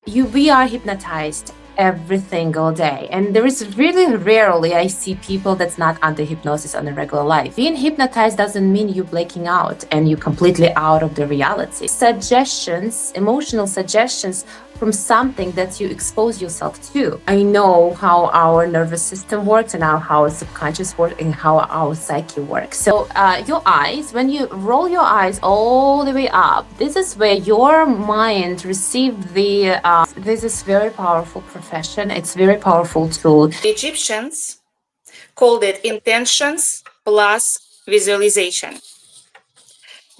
We are hypnotized every single day, and there is really rarely I see people that's not under hypnosis on a regular life. Being hypnotized doesn't mean you breaking out and you completely out of the reality. Suggestions, emotional suggestions from something that you expose yourself to. I know how our nervous system works and how our subconscious works and how our psyche works. So your eyes, when you roll your eyes all the way up, this is where your mind receives this is very powerful profession. It's very powerful tool. Egyptians called it intentions plus visualization.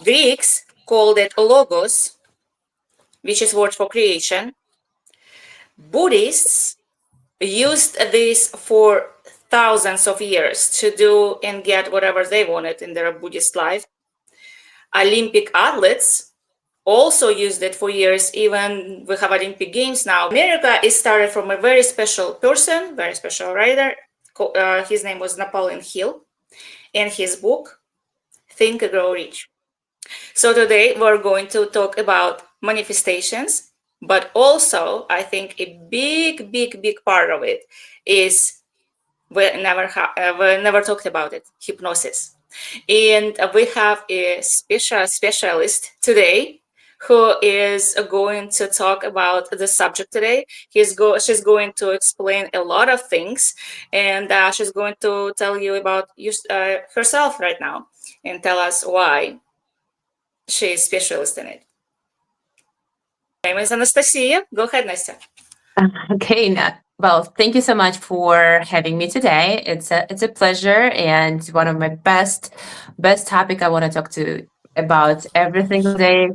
Greeks called it logos, which is word for creation. Buddhists used this for thousands of years to do and get whatever they wanted in their Buddhist life. Olympic athletes also used it for years. Even we have Olympic Games now. America is started from a very special person, very special writer. His name was Napoleon Hill, and his book, Think and Grow Rich. So today we're going to talk about manifestations, but also I think a big part of it is we never talked about it, hypnosis. And we have a specialist today who is going to talk about the subject today. She's going to explain a lot of things, and she's going to tell you about herself right now and tell us why she is specialist in it. My name is Anastasia. Go ahead, Nastya. Okay, well, thank you so much for having me today. It's a pleasure, and one of my best topic I want to talk to about every single day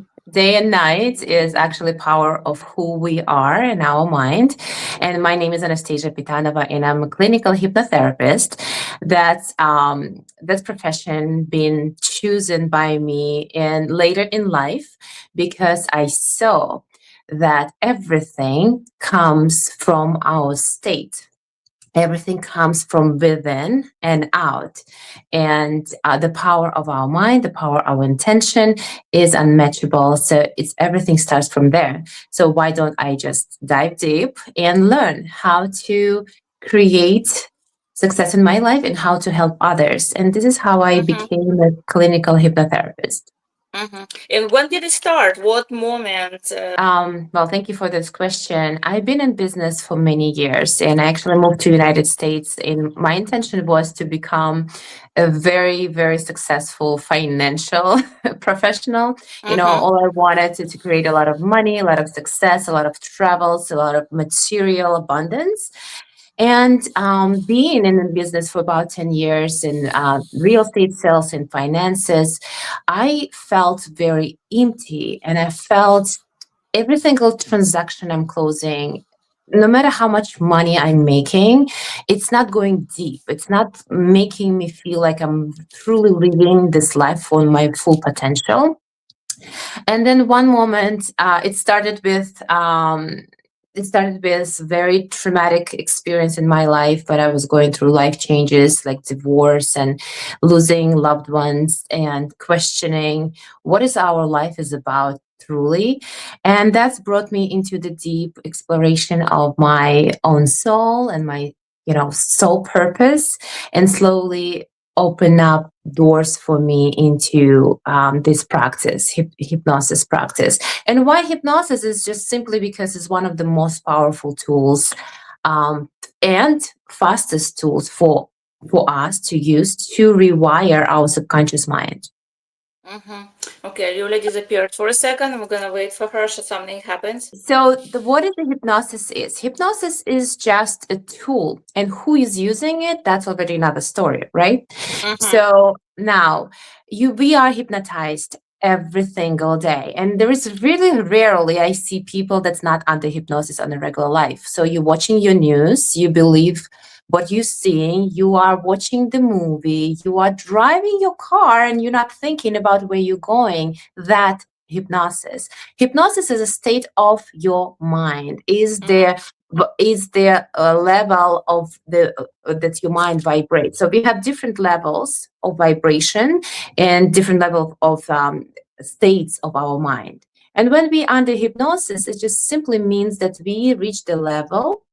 and night is actually power of who we are in our mind. And my name is Anastasia Pitanova, and I'm a clinical hypnotherapist. That's profession been chosen by me in later in life because I saw that everything comes from our state. Everything comes from within and out. And the power of our mind, the power of our intention is unmatchable. So everything starts from there. So why don't I just dive deep and learn how to create success in my life and how to help others? And this is how I became a clinical hypnotherapist. And when did it start? What moment? Well, thank you for this question. I've been in business for many years, and I actually moved to United States. And my intention was to become a very successful financial professional. All I wanted to create a lot of money, a lot of success, a lot of travels, a lot of material abundance. And being in the business for about 10 years in real estate sales and finances, I felt very empty. And I felt every single transaction I'm closing, no matter how much money I'm making, it's not going deep. It's not making me feel like I'm truly living this life for my full potential. And then one moment, it started with very traumatic experience in my life, but I was going through life changes like divorce and losing loved ones and questioning what is our life is about truly. And that's brought me into the deep exploration of my own soul and my soul purpose, and slowly open up doors for me into this practice, hypnosis practice. And why hypnosis is just simply because it's one of the most powerful tools and fastest tools for us to use to rewire our subconscious mind. Okay, Yulia disappeared for a second. I'm gonna wait for her so something happens. So what is the hypnosis is? Hypnosis is just a tool, and who is using it, that's already another story, right? So now we are hypnotized every single day, and there is really rarely I see people that's not under hypnosis on a regular life. So you're watching your news, you believe what you're seeing, you are watching the movie, you are driving your car, and you're not thinking about where you're going. That hypnosis is a state of your mind. Is there a level of that your mind vibrates? So we have different levels of vibration and different level of states of our mind. And when we under hypnosis, it just simply means that we reach the level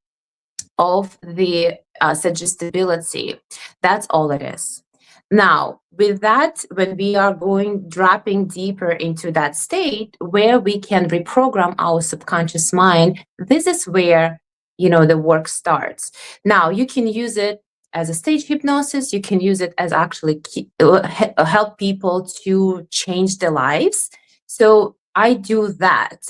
of the suggestibility. That's all it is. Now, with that, when we are going dropping deeper into that state where we can reprogram our subconscious mind, this is where the work starts. Now, you can use it as a stage hypnosis. You can use it as actually help people to change their lives. So I do that.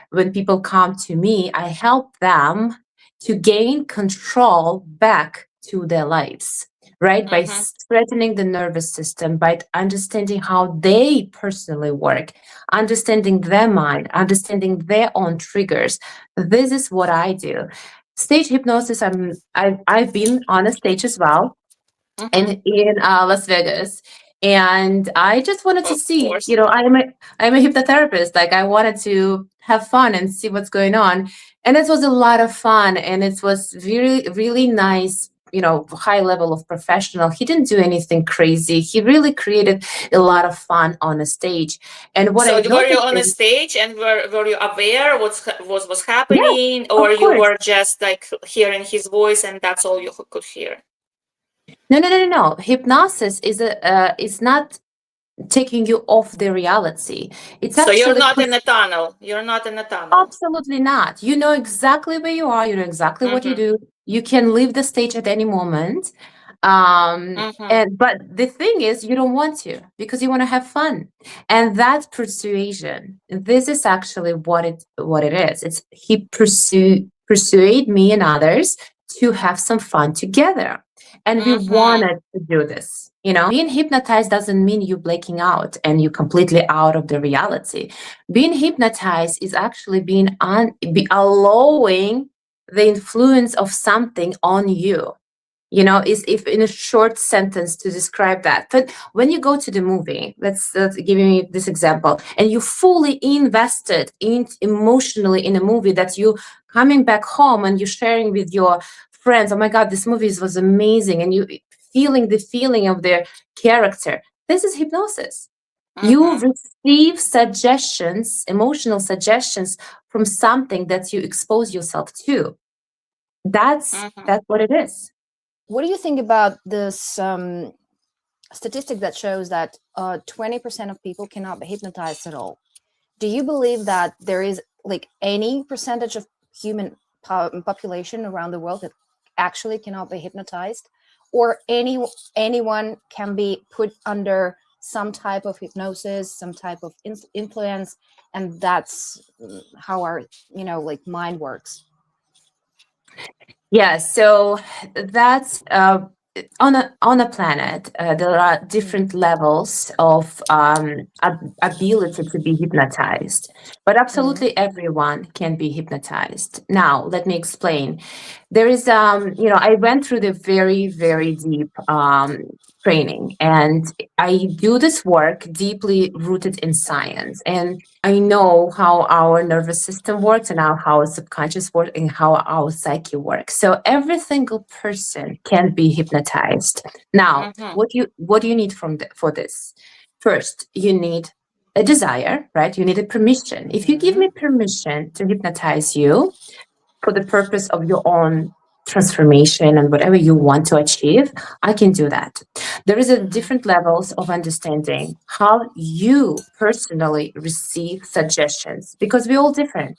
When people come to me, I help them to gain control back to their lives, right? By strengthening the nervous system, by understanding how they personally work, understanding their mind, understanding their own triggers. This is what I do. Stage hypnosis, I've been on a stage as well, and in Las Vegas. And I just wanted to Of see, course. I'm a hypnotherapist. Like I wanted to have fun and see what's going on. And it was a lot of fun. And it was really, really nice, high level of professional. He didn't do anything crazy. He really created a lot of fun on the stage. And what So I were you noticed on a is, stage and were you aware was yeah, happening, of or you course. were just like hearing his voice and that's all you could hear? No, no, no, no, no. Hypnosis is not taking you off the reality. It's So you're actually not in a tunnel. You're not in a tunnel. absolutely not. You know exactly where you are. You know exactly what you Mm-hmm. do. You can leave the stage at any moment. Mm-hmm. And but the thing is, you don't want to because you want to have fun, and that's persuasion. This is actually what it is. It's he persuade me and others to have some fun together, and we Mm-hmm. wanted to do this. Being hypnotized doesn't mean you breaking out and you completely out of the reality. Being hypnotized is actually allowing the influence of something on you. Is if in a short sentence to describe that. But when you go to the movie, let's give me this example, and you fully invested in emotionally in a movie that you coming back home and you're sharing with your friends. Oh my God, this movie was amazing, and you feeling the feeling of their character. This is hypnosis. You Mm-hmm. receive suggestions, emotional suggestions from something that you expose yourself to. That's Mm-hmm. that's what it is. What do you think about this statistic that shows that 20% of people cannot be hypnotized at all? Do you believe that there is like any percentage of human population around the world that actually cannot be hypnotized, or anyone can be put under some type of hypnosis, some type of influence, and that's how our like mind works? Yeah, so that's on a planet. There are Mm. different levels of ability to be hypnotized, but Mm. absolutely everyone can be hypnotized. Now, let me explain. There is, I went through the very, very deep training, and I do this work deeply rooted in science, and I know how our nervous system works and how our subconscious works and how our psyche works. So every single person can be hypnotized. Now, Mm-hmm. what do you need for this? First, you need a desire, right? You need a permission. If you give me Mm. permission to hypnotize you for the purpose of your own transformation and whatever you want to achieve, I can do that. There is a Mm-hmm. different levels of understanding how you personally receive suggestions because we're all different.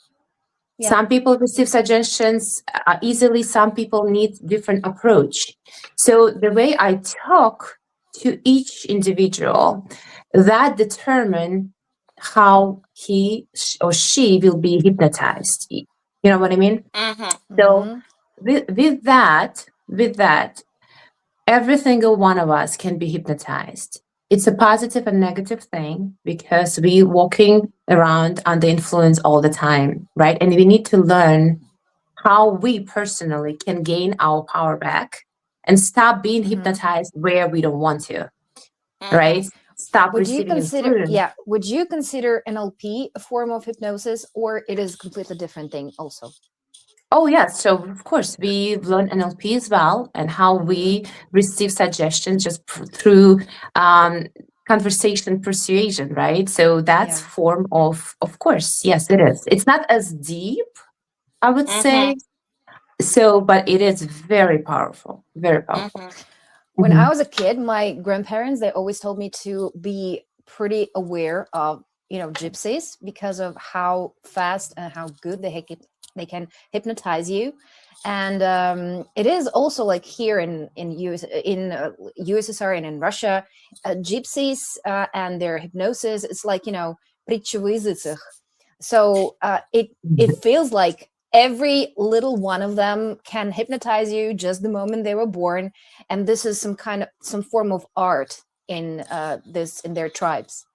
Yeah. Some people receive suggestions easily, some people need different approach. So the way I talk to each individual, that determine how he or she will be hypnotized. You know what I mean? Mm-hmm. So Mm-hmm. with that, every single one of us can be hypnotized. It's a positive and negative thing because we walking around under influence all the time, right? And we need to learn how we personally can gain our power back and stop being Mm-hmm. hypnotized where we don't want to, Mm-hmm. right? Stop Would you receiving consider, influence. yeah, would you consider NLP a form of hypnosis, or it is a completely different thing also? Oh, yes. So, of course, we learn NLP as well and how Mm-hmm. we receive suggestions just through um, conversation persuasion, right? So that's Yeah. form of course, yes, it is. It's not as deep, I would Mm-hmm. say. So, but it is very powerful, very powerful. Mm-hmm. When Mhm. I was a kid, my grandparents, they always told me to be pretty aware of, gypsies, because of how fast and how good they can hypnotize you. And it is also like here in USSR and in Russia, gypsies and their hypnosis, it's like, притча во языцах. So it feels like every little one of them can hypnotize you just the moment they were born, and this is some form of art in their tribes.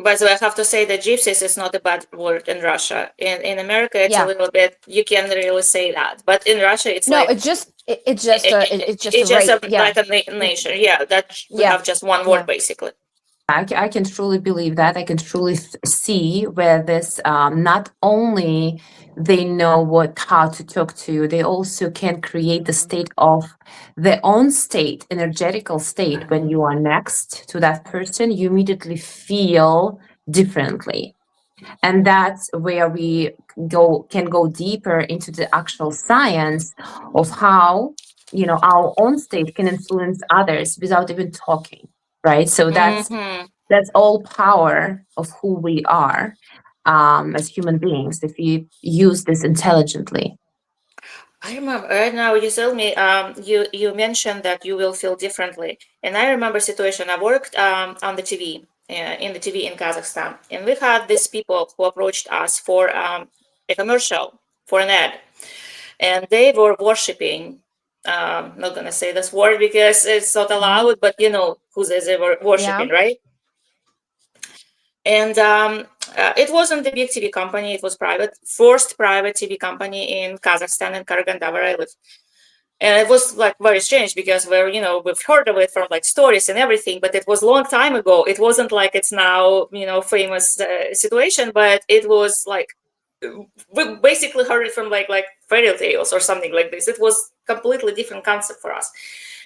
By the way, I have to say that gypsies is not a bad word in Russia. In America, it's a Yeah. little bit, you can't really say that. But in Russia, it's No, like, it's just a it's just right. a, Yeah. like a nation. Yeah, that we Yeah. have just one word Yeah. basically. I can truly believe that. I can truly see where this not only they know how to talk to you, they also can create the Mhm. state of their own state, energetical state. When you are next to that person, you immediately feel differently. And that's where we can go deeper into the actual science of how, our own state can influence others without even talking, right? So Mm-hmm. that's all power of who we are, as human beings, if we use this intelligently. I remember right now you told me you mentioned that you will feel differently, and I remember a situation. I worked on the TV in the TV in Kazakhstan, and we had these people who approached us for a commercial for an ad, and they were worshiping. Not gonna say this word because it's not Mhm. allowed, but you know who they were Yeah. worshiping, right? And it wasn't a big TV company; it was first private TV company in Kazakhstan and Karaganda, where I live. And it was like very strange because we've heard of it from like stories and everything, but it was a long time ago. It wasn't like it's now famous situation, but it was like we basically heard it from like fairy tales or something like this. It was completely different concept for us.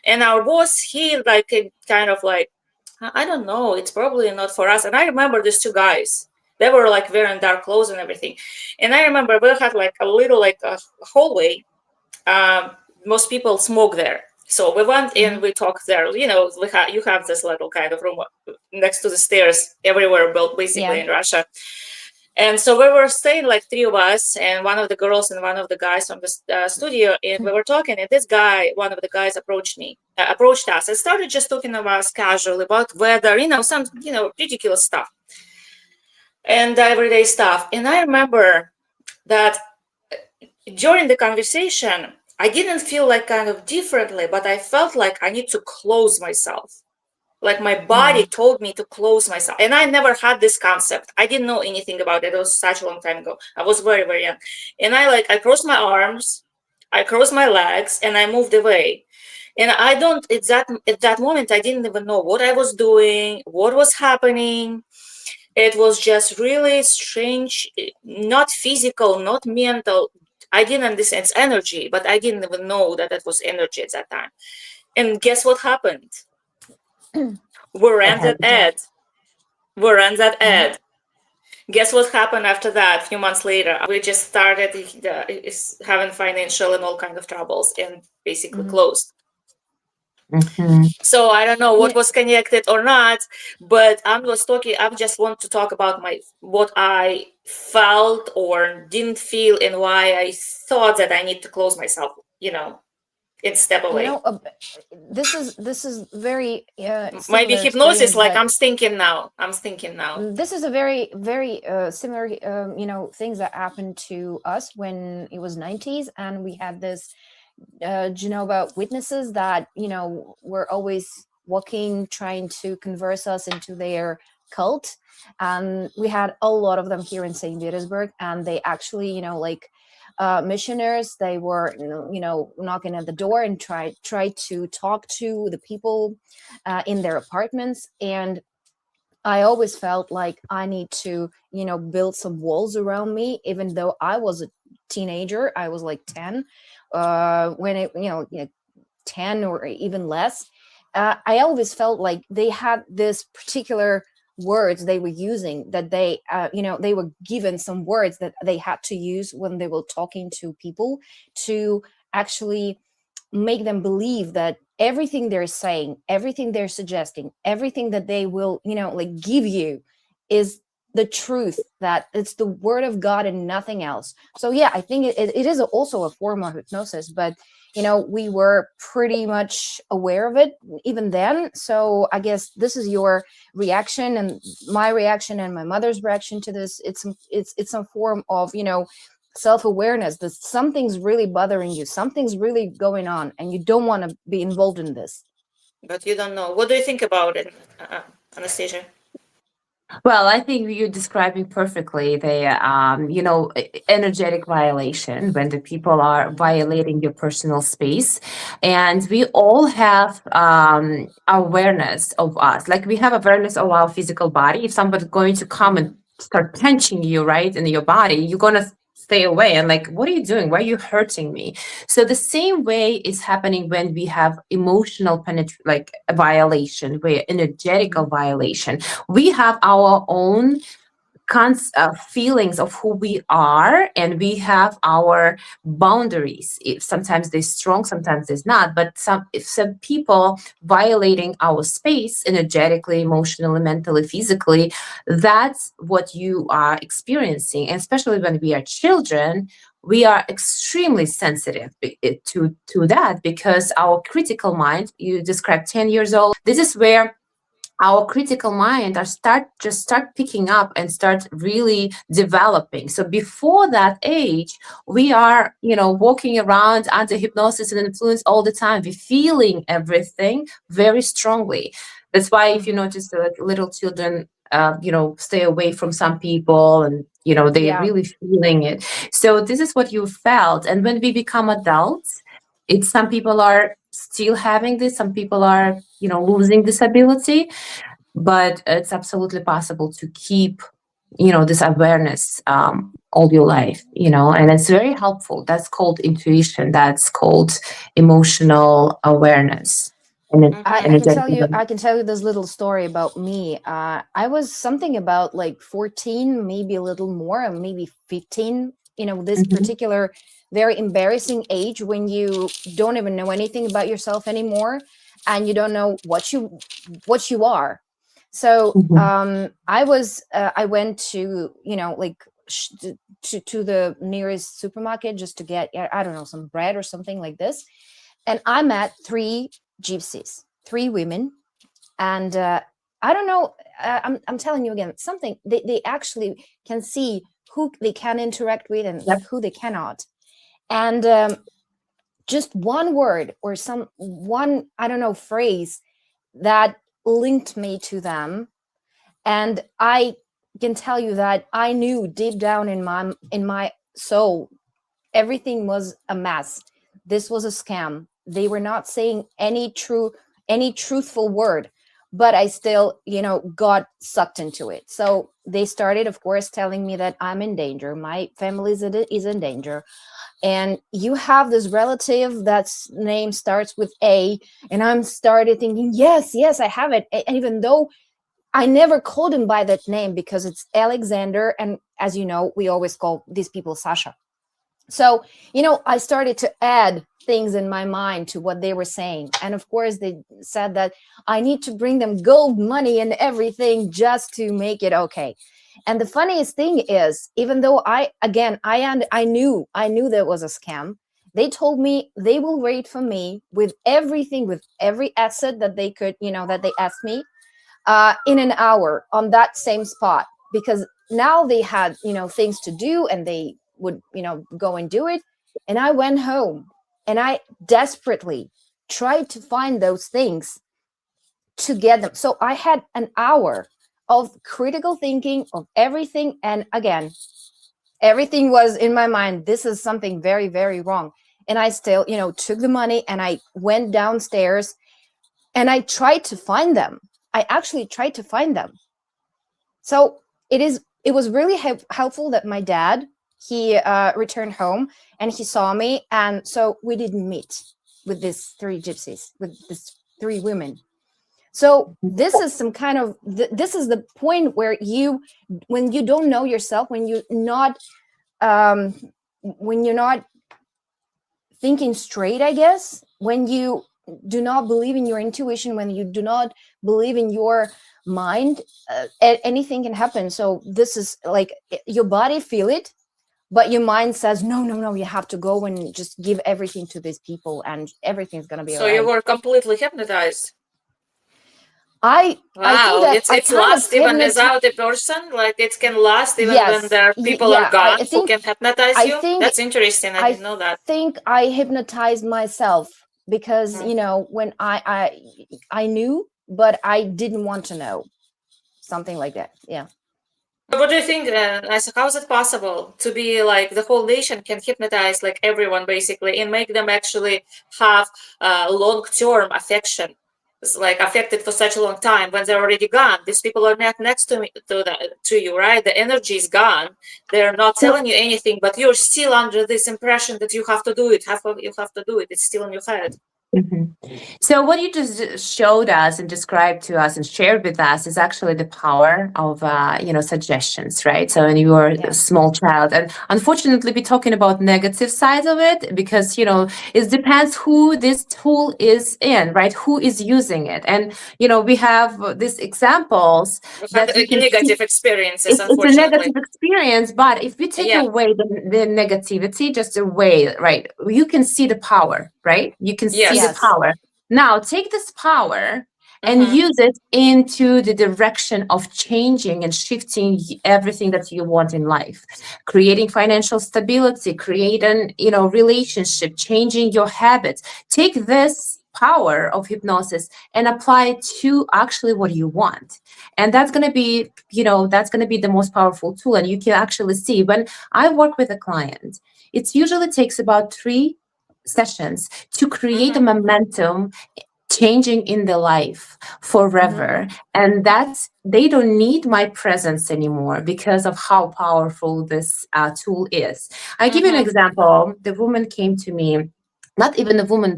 And our boss, he like kind of like, I don't know, it's probably not for us. And I remember these two guys, they were like wearing dark clothes and everything. And I remember we had like a little like a hallway. um, Most people smoke there. So we went in, Mhm. we talked there. You have this little kind of room next to the stairs everywhere, built basically Yeah. in Russia. And so we were staying like three of us, and one of the girls and one of the guys from the studio, and we were talking. And this guy, one of the guys, approached us, and started just talking about us casually about weather, some ridiculous stuff and everyday stuff. And I remember that during the conversation, I didn't feel like kind of differently, but I felt like I need to close myself. Like my body Mhm. told me to close myself. And I never had this concept. I didn't know anything about it. It was such a long time ago. I was very, very young. And I crossed my arms, I crossed my legs, and I moved away. And I don't, at that moment, I didn't even know what I was doing, what was happening. It was just really strange, not physical, not mental. I didn't understand its energy, but I didn't even know that it was energy at that time. And guess what happened? We ran that Ahead. Yeah. ad. We ran that Mhm. ad. Guess what happened after that? A few months later, we just started having financial and all kind of troubles, and basically Mhm. closed. Mhm. So I don't know what Yeah. was connected or not, but I just want to talk about what I felt or didn't feel and why I thought that I need to close myself, and step You away. know, this is very Maybe similar hypnosis, experience like that I'm thinking now. this is a very similar things that happened to us when it was 90s, and we had this about witnesses that were always walking, trying to converse us into their cult. And we had a lot of them here in St. Petersburg, and they actually like missioners, they were knocking at the door and try to talk to the people in their apartments. And I always felt like I need to, build some walls around me, even though I was a teenager. I was like 10, when it, 10 or even less. I always felt like they had this particular words they were using, that they they were given some words that they had to use when they were talking to people, to actually make them believe that everything they're saying, everything they're suggesting, everything that they will, like give you, is the truth, that it's the word of God and nothing else. So yeah, I think it is also a form of hypnosis, but we were pretty much aware of it even then. So I guess this is your reaction and my reaction and my mother's reaction to this. It's some form of self-awareness, that something's really bothering you, something's really going on, and you don't want to be involved in this. But you don't know. What do you think about it, Anastasia? Well, I think you're describing perfectly the, energetic violation, when the people are violating your personal space. And we all have awareness of us. Like, we have awareness of our physical body. If somebody's going to come and start punching you right in your body, you're going to stay away and like, what are you doing? Why are you hurting me? So the same way is happening when we have emotional like a violation, where energetical violation. We have our own feelings of who we are, and we have our boundaries. If sometimes they're strong, sometimes they're not, but if some people violating our space energetically, emotionally, mentally, physically, that's what you are experiencing. And especially when we are children, we are extremely sensitive to that, because our critical mind, you described 10 years old, this is where our critical mind start picking up and start really developing. So before that age, we are walking around under hypnosis and influence all the time. We're feeling everything very strongly. That's why if you notice that, like, little children stay away from some people, and they're Yeah. really feeling it. So this is what you felt. And when we become adults, it's, some people are still having this, some people are losing this ability, but it's absolutely possible to keep this awareness all your life, and it's very helpful. That's called intuition, that's called emotional awareness, and I can energetic tell you, this little story about me. I was something about like 14, maybe a little more, maybe 15. This Mhm. particular very embarrassing age when you don't even know anything about yourself anymore, and you don't know what you are. So Mhm. I went to like to the nearest supermarket just to get, I don't know, some bread or something like this, and I met three gypsies, three women, and I don't know. I'm telling you again, something they actually can see who they can interact with and Yep. who they cannot, and just one word or one, I don't know, phrase that linked me to them, and I can tell you that I knew deep down in my soul everything was a mess. This was a scam. They were not saying any truthful word, but I still, got sucked into it. So they started, of course, telling me that I'm in danger. My family is in danger. And you have this relative that's name starts with A. And I'm started thinking, yes, I have it. And even though I never called him by that name because it's Alexander. And as you know, we always call these people Sasha. So, I started to add things in my mind to what they were saying. And of course, they said that I need to bring them gold money and everything just to make it okay. And the funniest thing is, even though I knew there was a scam, they told me they will wait for me with everything, with every asset that they could, that they asked me, in an hour on that same spot, because now they had things to do and they would go and do it. And I went home and I desperately tried to find those things to get them. So I had an hour of critical thinking of everything, and again, everything was in my mind, this is something very, very wrong. And I still took the money and I went downstairs and I tried to find them. I actually tried to find them. So it was really helpful that my dad, he returned home and he saw me, and so we didn't meet with these three gypsies, with these three women. So this is some kind of this is the point where when you don't know yourself, um, when you're not thinking straight, I guess, when you do not believe in your intuition, when you do not believe in your mind, anything can happen. So this is like your body feel it, but your mind says no, no, no, you have to go and just give everything to these people and everything's gonna be So all you right. were completely hypnotized. I think Wow, that it's I it's kind of last even without a person. Like it can last even when yes, there are people are yeah, gone I who think can hypnotize I you. think That's interesting. I I didn't know that. think I hypnotized myself because Mm. when I knew, but I didn't want to know, something like that. Yeah. But what do you think? How is it possible to be like the whole nation can hypnotize like everyone basically and make them actually have long-term affection? It's like affected for such a long time when they're already gone. These people are not next to me to you, right? The energy is gone. They're not So telling you anything, but you're still under this impression that you have to do it. You have to do it. It's still in your head. mhm. So what you just showed us and described to us and shared with us is actually the power of suggestions, right? So when you were a Yeah. small child, and unfortunately, we're talking about negative sides of it because it depends who this tool is in, right? Who is using it, and we have these examples We've had that we can see. negative experiences, It's a unfortunately. negative experience, but if we take Yeah. away the negativity, just away, right, you can see the power, right? You can see the Yes. Yes. power. Now take this power and Mm-hmm. use it into the direction of changing and shifting everything that you want in life, creating financial stability, creating relationship, changing your habits. Take this power of hypnosis and apply it to actually what you want, and that's going to be the most powerful tool. And you can actually see when I work with a client, it usually takes about 3 sessions to create a Mm-hmm. momentum changing in their life Hmm. forever. And that's they don't need my presence anymore because of how powerful this tool is. I give you an Mm-hmm. example. The woman came to me, not even the woman,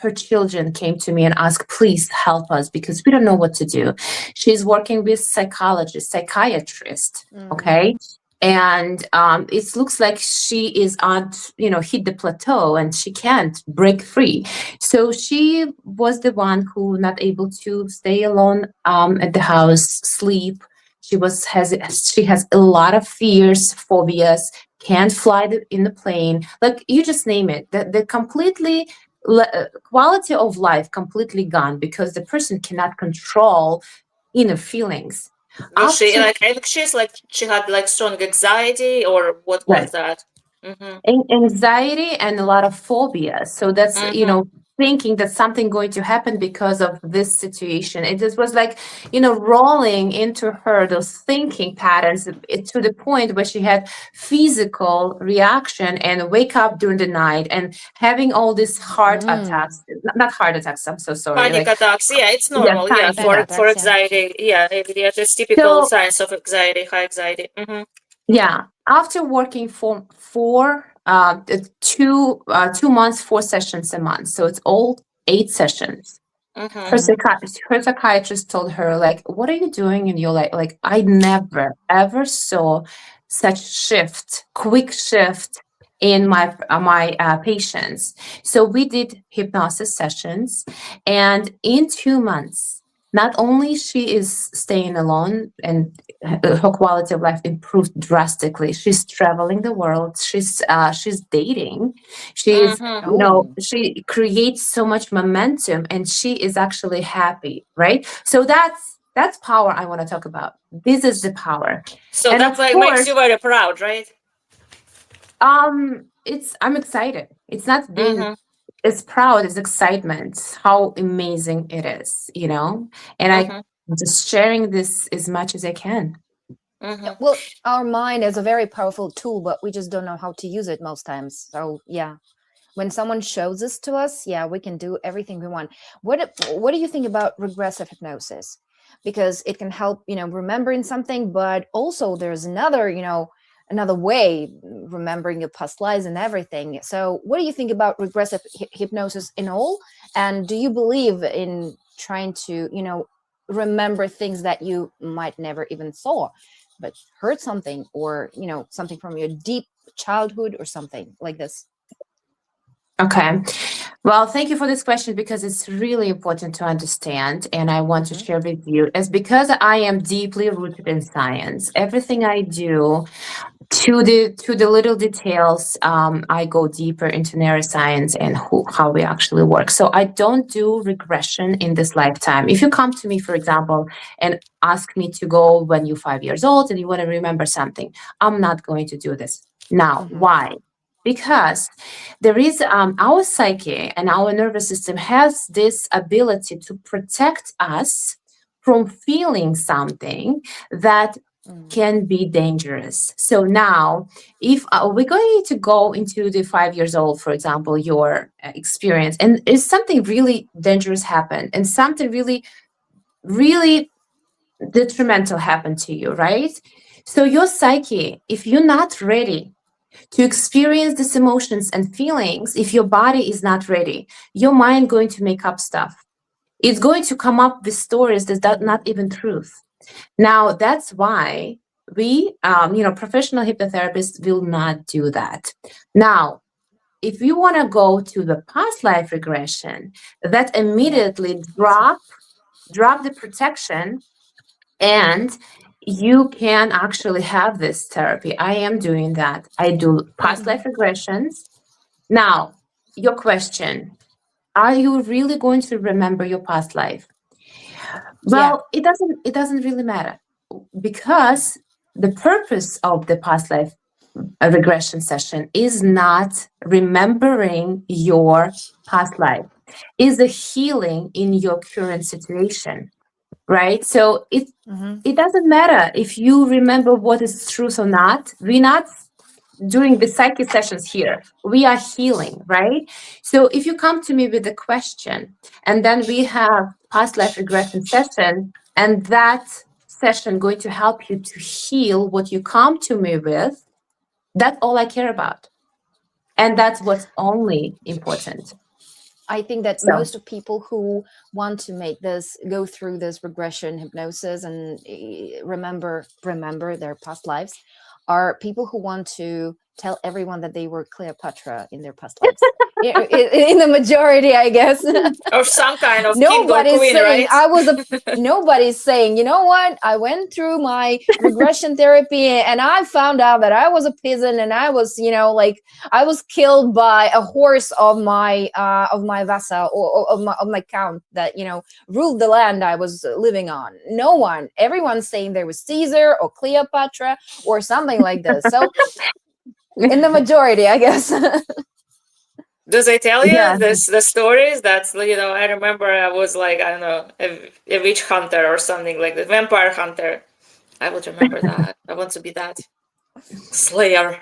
her children came to me and asked, please help us because we don't know what to do. She's working with psychiatrist, Mm. okay? And it looks like she is on, hit the plateau and she can't break free. So she was the one who not able to stay alone at the house, sleep. She has a lot of fears, phobias, can't fly in the plane, like you just name it. The completely quality of life completely gone because the person cannot control inner feelings. Was she After like anxious? Like she had like strong anxiety, or what was right, that? Mm-hmm. anxiety and a lot of phobia. So that's, Mm-hmm. thinking that something going to happen because of this situation. It just was like, rolling into her those thinking patterns to the point where she had physical reaction and wake up during the night and having all these heart Mm. attacks, not heart attacks, I'm so sorry. Panic Like, attacks. Yeah, it's yeah, normal. Yeah, panic Panic for attacks, attacks. yeah. anxiety. Yeah, it's typical So signs of anxiety, high anxiety. Mm-hmm. yeah, after working for 2 months, 4 sessions a month, so it's all 8 sessions. Mm-hmm. Her, Hmm. her psychiatrist told her, like, what are you doing in your life? Like, I never ever saw such quick shift in my patients. So we did hypnosis sessions, and in 2 months, not only she is staying alone and her quality of life improved drastically. She's traveling the world. She's dating. She's Mm-hmm. Oh. she creates so much momentum and she is actually happy, right? So that's power I want to talk about. This is the power. So And that of like makes course, you very proud, right? I'm excited. It's not being Mm-hmm. it's proud, it's excitement, how amazing it is. And I Mm-hmm. just sharing this as much as I can. Yeah, Mm-hmm. well, our mind is a very powerful tool, but we just don't know how to use it most times. So yeah, when someone shows this to us, yeah, we can do everything we want. What do you think about regressive hypnosis? Because it can help, remembering something, but also there's another way remembering your past lives and everything. So what do you think about regressive hypnosis in all? And do you believe in trying to, remember things that you might never even saw, but heard something, or something from your deep childhood or something like this. Okay. Well, thank you for this question because it's really important to understand. And I want to Mhm. share with you is because I am deeply rooted in science. Everything I do to the little details, I go deeper into neuroscience and how we actually work. So I don't do regression in this lifetime. If you come to me, for example, and ask me to go when you're 5 years old and you want to remember something, I'm not going to do this. Now, Mhm. why? Because there is our psyche and our nervous system has this ability to protect us from feeling something that Mm. can be dangerous. So now, if we're going to go into the 5 years old, for example, your experience, and if something really dangerous happened, and something really, really detrimental happened to you, right? So your psyche, if you're not ready to experience these emotions and feelings, if your body is not ready, your mind going to make up stuff. It's going to come up with stories that not even truth. Now, that's why we, professional hypnotherapists will not do that. Now, if you want to go to the past life regression, that Yeah. immediately drop the protection, and you can actually have this therapy. I am doing that. I do past life Mhm. regressions. Now, your question, are you really going to remember your past life? Yeah. Well, it doesn't really matter because the purpose of the past life regression session is not remembering your past life, is the healing in your current situation, right? So Mhm. it doesn't matter if you remember what is truth or not. We're not doing the psyche sessions here. We are healing, right? So if you come to me with a question and then we have past life regression session, and that session going to help you to heal what you come to me with, that's all I care about. And that's what's only important. I think that So most of people who want to make this go through this regression hypnosis and remember their past lives are people who want to tell everyone that they were Cleopatra in their past lives. In the majority, I guess. Or some kind of king or Nobody's queen, saying right? I was a nobody's saying, you know what, I went through my regression therapy and I found out that I was a peasant and I was, like I was killed by a horse of my vassal, or of my count that ruled the land I was living on. No one, everyone's saying there was Caesar or Cleopatra or something like this. So in the majority, I guess. Do they tell yeah, you the stories? That's, I remember I was like, I don't know, a witch hunter or something like the vampire hunter. I would remember that. I want to be that slayer.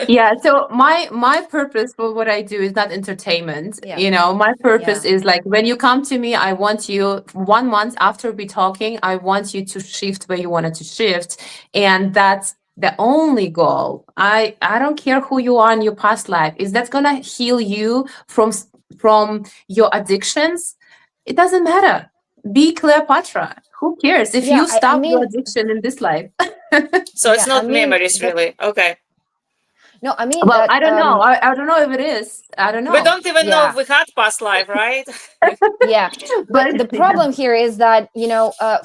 yeah. So my purpose for what I do is not entertainment. Yeah. My purpose Yeah. is like when you come to me, I want you 1 month after we talking, I want you to shift where you wanted to shift, and that's the only goal. I don't care who you are in your past life. Is that gonna heal you from your addictions? It doesn't matter. Be Cleopatra. Who cares if Yeah, you I stop your mean, addiction in this life? So it's yeah, I not mean memories, that really. Okay. no, I mean Well, that I don't know. I don't know if it is. I don't We know. don't even know yeah. if we had past life, right? Yeah, but But the yeah. problem here is that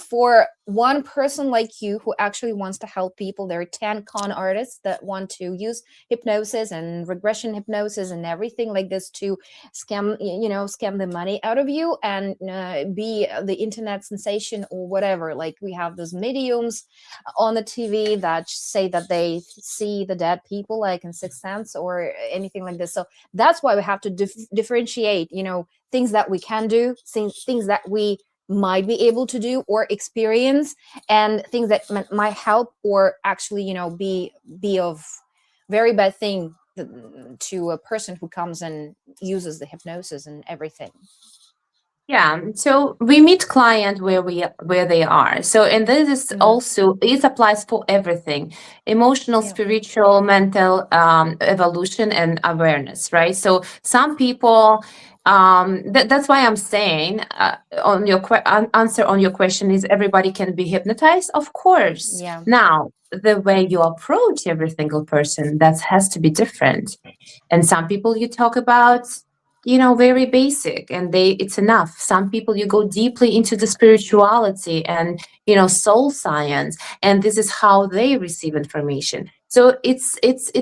for one person like you who actually wants to help people, there are 10 con artists that want to use hypnosis and regression hypnosis and everything like this to scam the money out of you and be the internet sensation or whatever. Like we have those mediums on the TV that say that they see the dead people, like in Sixth Sense or anything like this. So that's why we have to differentiate, things that we can do, things that we might be able to do or experience, and things that might help or actually be of very bad thing to a person who comes and uses the hypnosis and everything. Yeah, so we meet client where they are. So and this is Mm. also it applies for everything: emotional, Yeah. spiritual, mental evolution and awareness, right? So some people That's why I'm saying on your answer on your question is everybody can be hypnotized, of course. Yeah. Now the way you approach every single person, that has to be different. And some people you talk about, very basic, and it's enough. Some people you go deeply into the spirituality and soul science, and this is how they receive information. So it's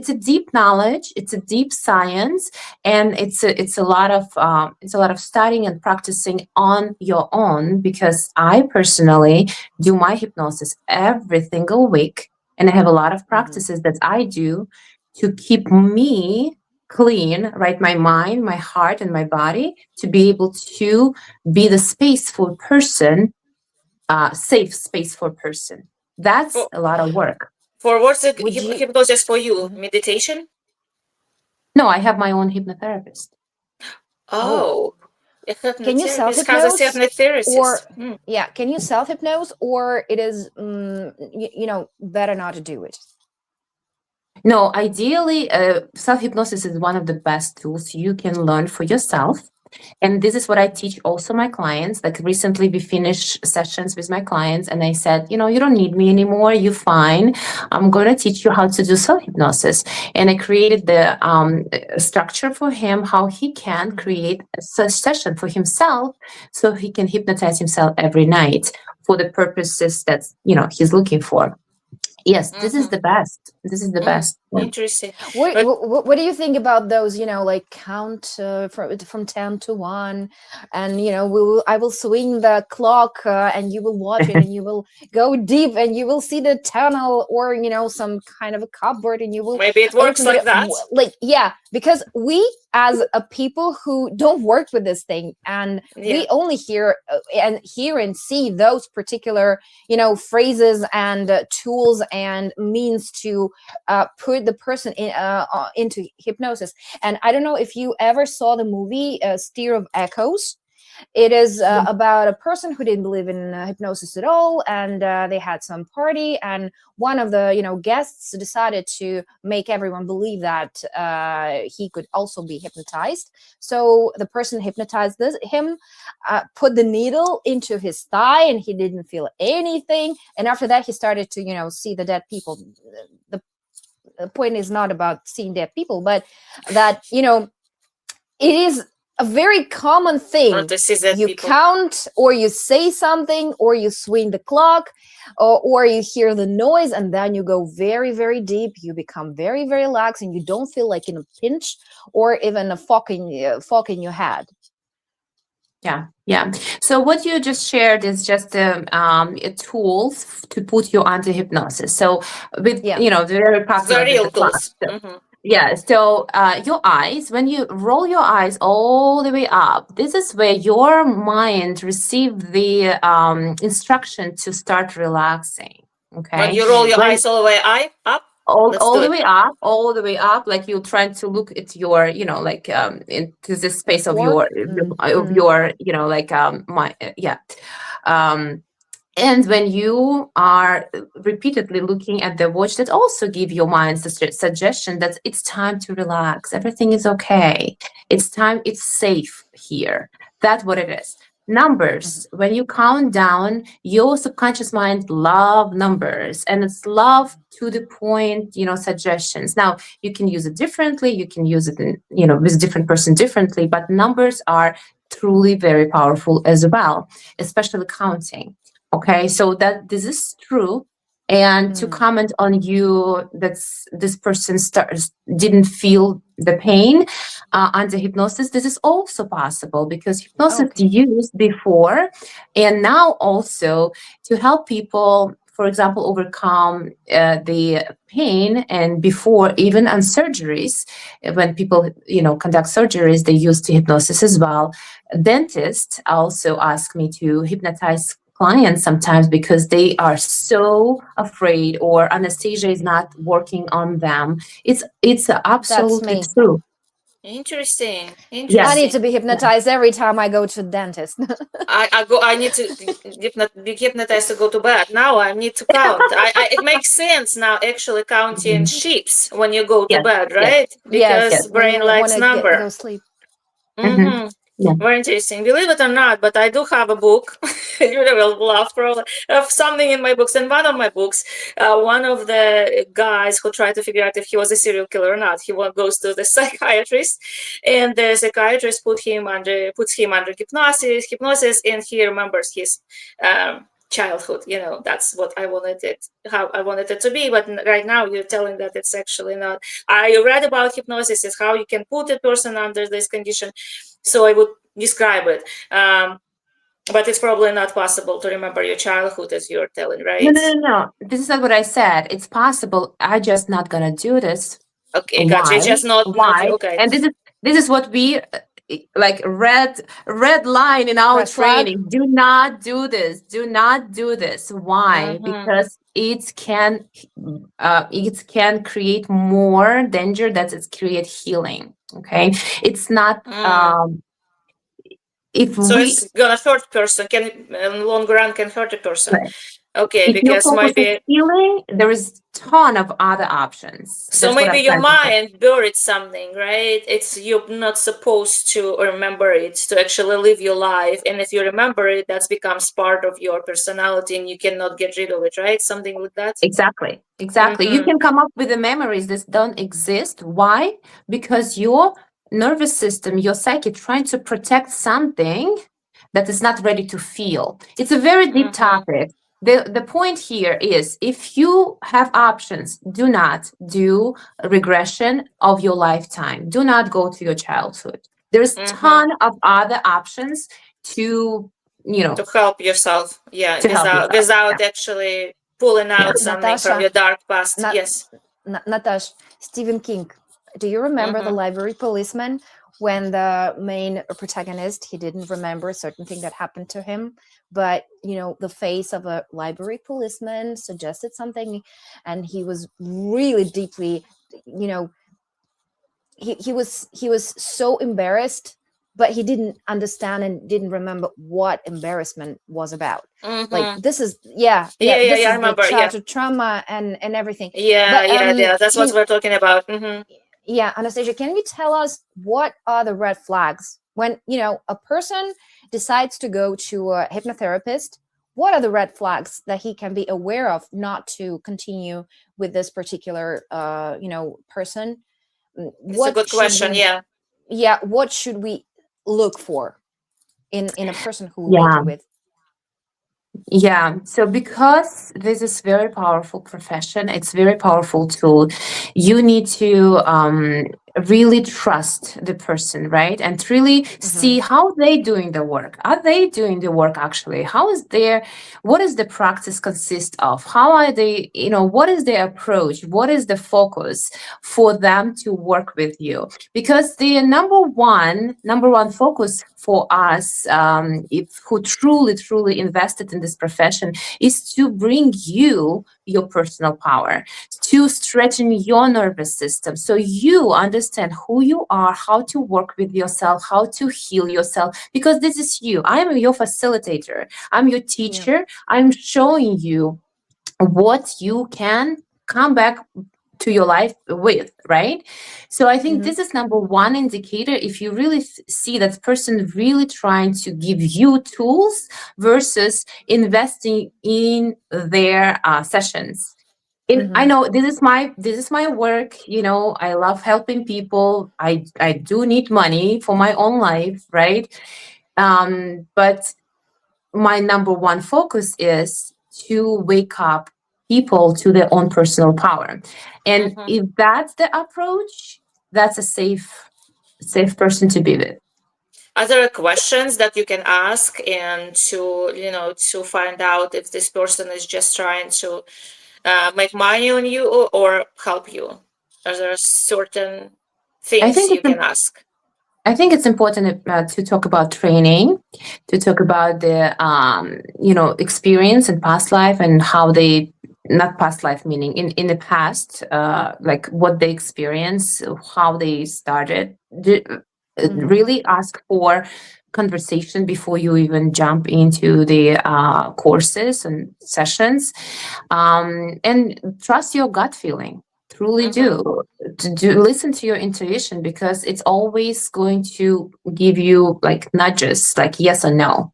a deep knowledge, it's a deep science, and it's a lot of studying and practicing on your own, because I personally do my hypnosis every single week, and I have a lot of practices that I do to keep me clean, right? My mind, my heart, and my body, to be able to be the space for person, safe space for person. That's For, a lot of work. for what's the Would you? hypnosis for you? Mhm. Meditation? No, I have my own hypnotherapist. Oh, Oh, a can you self hypnotherapist has a hypnose, or hypnotherapist. yeah, can you self hypnose, or it is better not to do it? No, ideally, self hypnosis is one of the best tools you can learn for yourself. And this is what I teach also my clients. Like recently, we finished sessions with my clients, and I said, you don't need me anymore. You're fine. I'm going to teach you how to do self hypnosis. And I created the structure for him, how he can create a session for himself so he can hypnotize himself every night for the purposes that he's looking for. Yes, this is the best. This is the best. Interesting. What, But what do you think about those? Like count from 10 to 1, and I will swing the clock, and you will watch it, and you will go deep, and you will see the tunnel, or some kind of a cupboard, and you will maybe it works open like it. that. Like, yeah, because we as a people who don't work with this thing, and Yeah. we only hear and see those particular phrases and tools and means to put the person into hypnosis. And I don't know if you ever saw the movie Steer of Echoes. It is about a person who didn't believe in hypnosis at all, and they had some party, and one of the guests decided to make everyone believe that he could also be hypnotized. So the person hypnotized him, put the needle into his thigh, and he didn't feel anything. And after that, he started to see the dead people. The point is not about seeing dead people, but that it is a very common thing. To see that You people. count, or you say something, or you swing the clock, or you hear the noise, and then you go very, very deep. You become very, very lax, and you don't feel like in a pinch or even a fog in your head. Yeah. So what you just shared is just tools to put you under hypnosis. So with very The popular with real the class. tools. Yeah, so your eyes, when you roll your eyes all the way up, this is where your mind receive the instruction to start relaxing. Okay. When you roll your eyes all the way up, all the way up, like you're trying to look at your, like into the space of your like my yeah. And when you are repeatedly looking at the watch, that also give your mind the suggestion that it's time to relax. Everything is okay. It's time. It's safe here. That's what it is. Numbers. When you count down, your subconscious mind love numbers, and it's love to the point, suggestions. Now you can use it differently. You can use it in, with different person differently, but numbers are truly very powerful as well, especially counting. Okay, so that this is true. And to comment on you that this person didn't feel the pain under hypnosis, this is also possible, because hypnosis used before and now also to help people, for example, overcome the pain. And before, even on surgeries, when people conduct surgeries, they use hypnosis as well. Dentists also ask me to hypnotize clients sometimes because they are so afraid, or anesthesia is not working on them. It's absolutely true. Interesting. I need to be hypnotized every time I go to the dentist. I need to be hypnotized to go to bed. Now I need to count. It makes sense now, actually, counting sheeps when you go to bed, right? Because brain likes number. Go sleep. Yeah. Very interesting. Believe it or not, but I do have a book. You will laugh probably of something in my books. And one of my books, one of the guys who tried to figure out if he was a serial killer or not, goes to the psychiatrist, and the psychiatrist puts him under hypnosis, and he remembers his childhood. That's what I wanted it, how I wanted it to be. But right now, you're telling that it's actually not. I read about hypnosis is how you can put a person under this condition. So I would describe it. But it's probably not possible to remember your childhood as you're telling, No, right? no, no, no. This is not what I said. It's possible. I just not gonna do this. Okay, gotcha. Why? It's just not Why? okay. And this is what we like red line in our Red flag. training. Do not do this. Do not do this. Why? Mhm. Because it can create more danger than it create healing. Okay, it's not. If So we it's gonna hurt person. Can in long run can hurt a person. Right. Okay, If your because focus is maybe healing, there is ton of other options. so That's what maybe I'm your trying to say. mind buried something, right? It's you're not supposed to remember it to actually live your life, and if you remember it, that becomes part of your personality, and you cannot get rid of it, right? Something like that. Exactly. Exactly. You Mhm. can come up with the memories that don't exist. Why? Because your nervous system, your psyche, trying to protect something that is not ready to feel. It's a very deep Mhm. topic. The point here is if you have options, do not do a regression of your lifetime. Do not go to your childhood. There's Mhm. ton of other options to, To help yourself, yeah, to help yourself. without actually pulling Yeah. out something from Natasha, your dark past. Nat- Yes. Natash, Stephen King. Do you remember the Mhm. library policeman when the main protagonist he didn't remember a certain thing that happened to him, but the face of a library policeman suggested something, and he was really deeply, you know, he was so embarrassed, but he didn't understand and didn't remember what embarrassment was about. Like Mhm. this is yeah Yeah, yeah, this yeah. I is the remember. Yeah. childhood trauma and everything. Yeah, But yeah, yeah. That's what can we're talking about. Mhm. yeah, Anastasia, can you tell us what are the red flags when a person decides to go to a hypnotherapist? What are the red flags that he can be aware of not to continue with this particular person? It's a What good should question. we Yeah. what should we look for in a person who we Yeah. working with? Yeah, so because this is very powerful profession, it's very powerful tool. You need to really trust the person, right? And really see how they doing the work. Are they doing the work actually? What is the practice consist of? How are they, what is their approach? What is the focus for them to work with you? Because the number one focus for us, if who truly invested in this profession, is to bring you your personal power, to strengthen your nervous system, so you understand who you are, how to work with yourself, how to heal yourself. Because this is you. I am your facilitator. I'm your Yeah. teacher. I'm showing you what you can come back to your life with, right? So I think this is number one indicator. If you really see that person really trying to give you tools versus investing in their sessions. I know this is my work. I love helping people. I do need money for my own life, right? But my number one focus is to wake up people to their own personal power. And Mhm. if that's the approach, that's a safe person to be with. Are there questions that you can ask and to find out if this person is just trying to make money on you or help you? Are there certain I things think you it's can ask? I think it's important to talk about training, to talk about the experience in past life and how they, not past life meaning in the past, like what they experience, how they started. Really ask for conversation before you even jump into the courses and sessions, and trust your gut feeling. Truly Mhm. do. listen to your intuition, because it's always going to give you like nudges, like yes or no.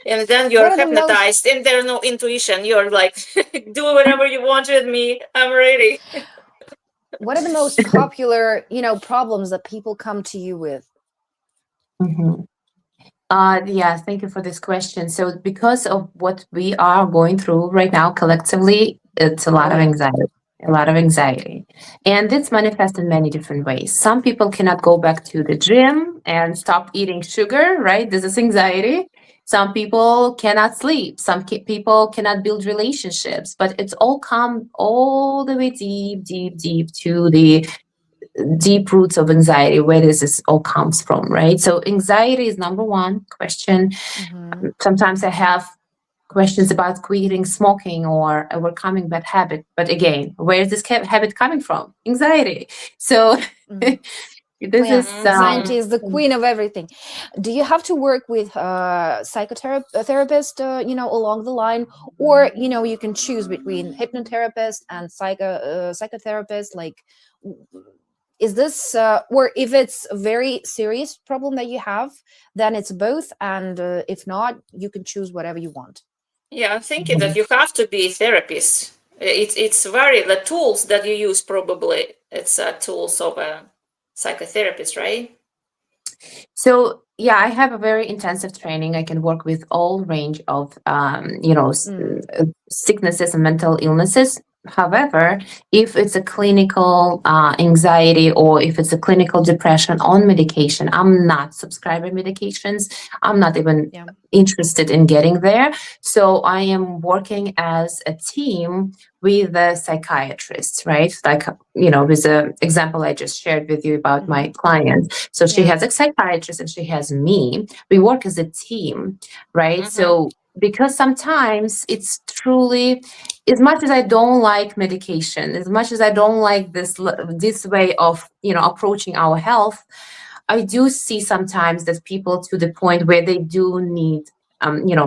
And then What you're are the most hypnotized and there's no intuition. You're like, do whatever you want with me. I'm ready. what are the most popular, problems that people come to you with? Mhm. Yeah, thank you for this question. So, because of what we are going through right now collectively, it's a lot Oh of yeah. anxiety, a lot of anxiety. And it's manifests in many different ways. Some people cannot go back to the gym and stop eating sugar, right? This is anxiety. Some people cannot sleep. Some people cannot build relationships, but it's all come all the way deep, deep, deep to the deep roots of anxiety, where this all comes from, right? So anxiety is number one question. Hmm. Sometimes I have questions about quitting smoking or overcoming bad habit, but again, where is this habit coming from? Anxiety. So Hmm. this Yeah, is anxiety is the queen of everything. Do you have to work with psychotherapist, along the line, or you can choose between hypnotherapist and psychotherapist? Like, is this or if it's a very serious problem that you have, then it's both, and if not, you can choose whatever you want. Yeah, I'm thinking that you have to be a therapist. It's very the tools that you use probably it's tools of a psychotherapist, right? So yeah, I have a very intensive training. I can work with all range of Mm. sicknesses and mental illnesses. However, if it's a clinical anxiety, or if it's a clinical depression on medication, I'm not subscribing medications. I'm not even Yeah. interested in getting there. So I am working as a team with a psychiatrist, right? Like, with the example I just shared with you about Hmm. my client. So she Yeah. has a psychiatrist and she has me. We work as a team, right? Mm-hmm. So because sometimes it's truly, as much as I don't like medication, as much as I don't like this way of approaching our health, I do see sometimes that people to the point where they do need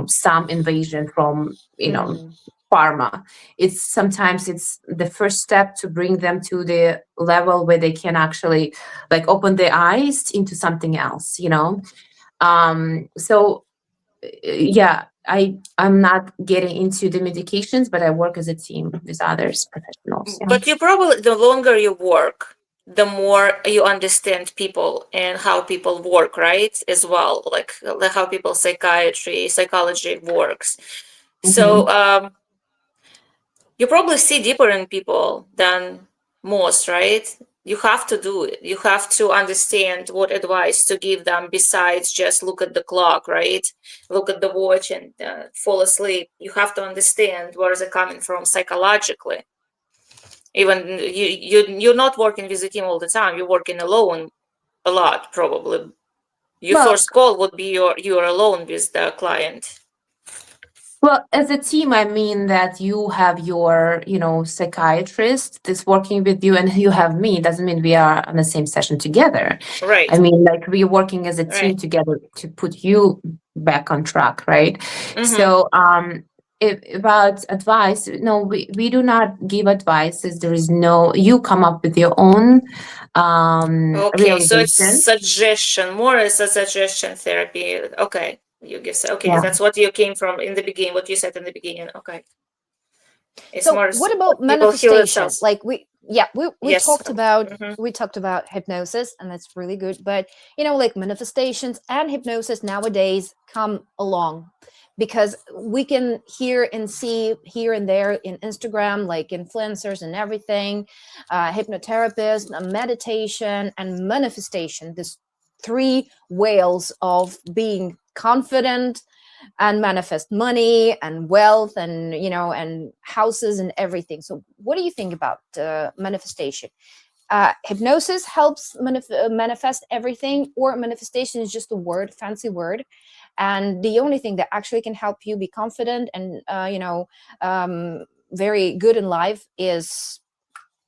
some invasion from Mm. pharma. It's sometimes it's the first step to bring them to the level where they can actually like open their eyes into something else, so yeah, I'm not getting into the medications, but I work as a team with others professionals. Yeah. But you probably the longer you work, the more you understand people and how people work, right? As well, like how people psychology works. So Mhm. you probably see deeper in people than most, right? You have to do it. You have to understand what advice to give them besides just look at the clock, right? Look at the watch and fall asleep. You have to understand where is it coming from psychologically. Even you're not working with a team all the time. You're working alone a lot, probably. Your Well, first call would be you're alone with the client. Well, as a team, I mean that you have your, psychiatrist that's working with you, and you have me. Doesn't mean we are on the same session together. I Right, mean, like we're working as a team right. together to put you back on track, right? Mm-hmm. So, about advice, no, we do not give advices. There is no. You come up with your own Okay, so it's realization. suggestion, more as a suggestion therapy. Okay, you guess. Okay, Yeah. that's what you came from in the beginning. What you said in the beginning. Okay, it's So more what what about people feel manifestation? themselves. Like we Yes. talked about Mm-hmm. hypnosis, and that's really good, but like manifestations and hypnosis nowadays come along because we can hear and see here and there in Instagram, like influencers and everything, hypnotherapist, meditation, and manifestation, this three whales of being confident and manifest money and wealth and and houses and everything. So what do you think about manifestation? Hypnosis helps manifest everything, or manifestation is just a word, fancy word, and the only thing that actually can help you be confident and very good in life is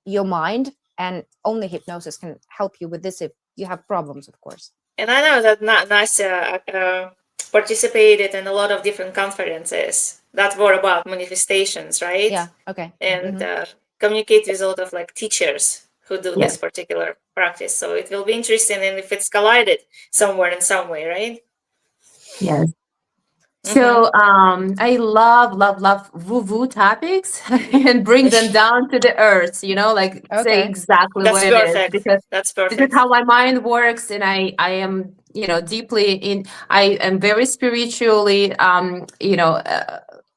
your mind, and only hypnosis can help you with this if you have problems, of course. And I know that Nasya participated in a lot of different conferences that were about manifestations, right? Yeah. Okay. And Hmm. communicate with a lot of like teachers who do Yeah. this particular practice. So it will be interesting, and if it's collided somewhere in some way, right? Yes. Mm-hmm. So I love woo-woo topics and bring them down to the earth, like say Okay. exactly That's what it is, perfect. because That's this is perfect. how my mind works, and I am deeply in. I am very spiritually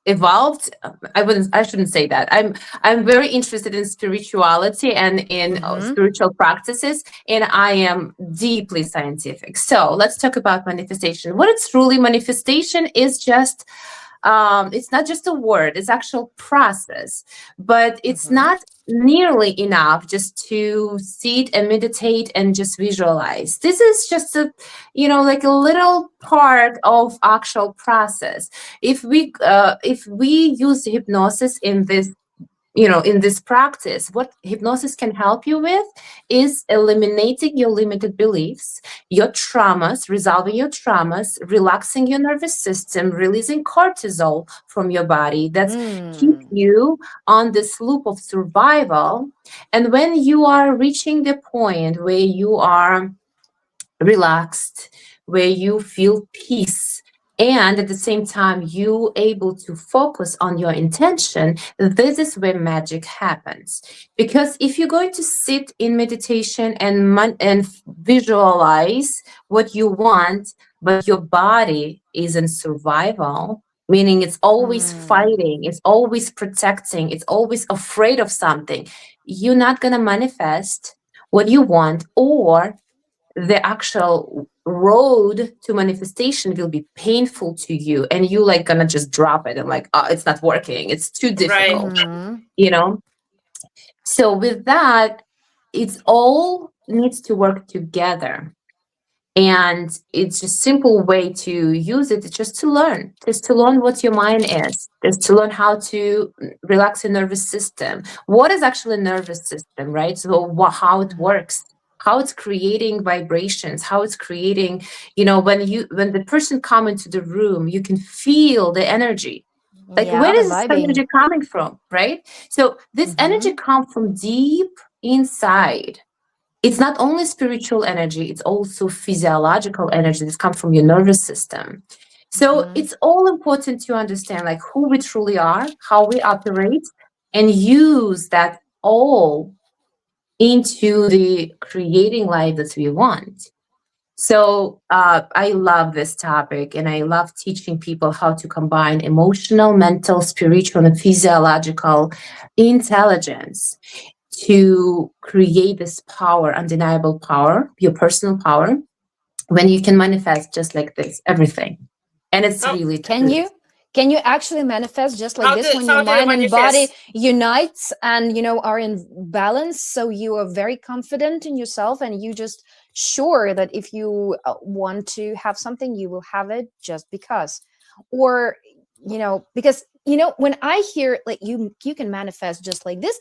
evolved. I shouldn't say that. I'm very interested in spirituality and in Mm-hmm. spiritual practices, and I am deeply scientific. So let's talk about manifestation. What it's truly manifestation is just it's not just a word, it's actual process, but it's Mm-hmm. not nearly enough just to sit and meditate and just visualize. This is just like a little part of actual process. If we use hypnosis in this practice, what hypnosis can help you with is eliminating your limited beliefs, your traumas, resolving your traumas, relaxing your nervous system, releasing cortisol from your body. That's keep Mm. you on this loop of survival. And when you are reaching the point where you are relaxed, where you feel peace, and at the same time you able to focus on your intention, this is where magic happens. Because if you're going to sit in meditation and visualize what you want, but your body is in survival, meaning it's always Mm. fighting, it's always protecting, it's always afraid of something, you're not going to manifest what you want, or the actual road to manifestation will be painful to you, and you like gonna just drop it and like, oh, it's not working, it's too Right. difficult, Mm-hmm. you know so with that, it's all needs to work together. And it's a simple way to use it, just to learn what your mind is, just to learn how to relax your nervous system. What is actually nervous system, right? So how it Mm-hmm. works, how it's creating vibrations, how it's creating, when the person come into the room, you can feel the energy. Like, Yeah, where the is this vibing. energy coming from, right? So this energy Mm-hmm. comes from deep inside. It's not only spiritual energy, it's also physiological energy that comes from your nervous system. So Mm-hmm. it's all important to understand like who we truly are, how we operate, and use that all into the creating life that we want. So I love this topic, and I love teaching people how to combine emotional, mental, spiritual, and physiological intelligence to create this power, undeniable power, your personal power, when you can manifest just like this, everything. And it's How really Can true. you? Can you actually manifest just like this when your how do you mind and body manifest? unites and are in balance? So you are very confident in yourself, and you just sure that if you want to have something, you will have it just because, or because when I hear like you can manifest just like this,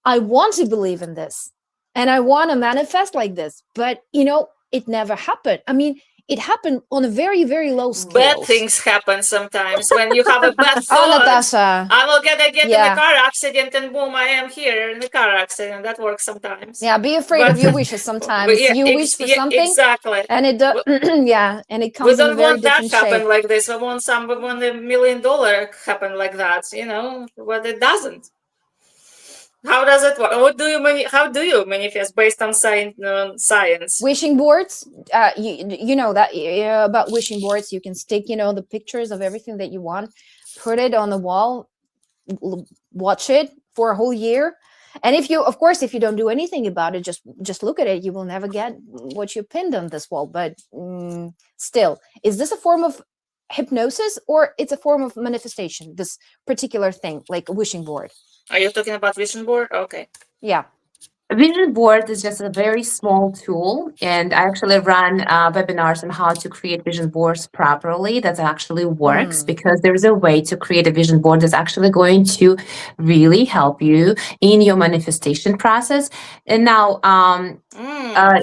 I want to believe in this and I want to manifest like this, but it never happened. I mean, it happened on a very, very low Bad scales. things happen sometimes when you have a bad Oh, thought. Natasha. I will get in a Yeah. car accident, and boom, I am here in a car accident. That works sometimes. Yeah. Be afraid of But your wishes sometimes. yeah, You wish for yeah, something exactly. and it yeah, and it We comes in a don't very want that different shape. happen like this. We want $1 million happen like that, but it doesn't. How does it work? How do you manifest based on science? Wishing boards, you know that about wishing boards, you can stick the pictures of everything that you want, put it on the wall, watch it for a whole year, and if you, of course, if you don't do anything about it, just look at it, you will never get what you pinned on this wall. But still, is this a form of hypnosis or it's a form of manifestation, this particular thing like a wishing board? Are you talking about vision board? Okay. Yeah. A vision board is just a very small tool, and I actually run webinars on how to create vision boards properly. That actually works, Mm. because there's a way to create a vision board that's actually going to really help you in your manifestation process. And now, Mm.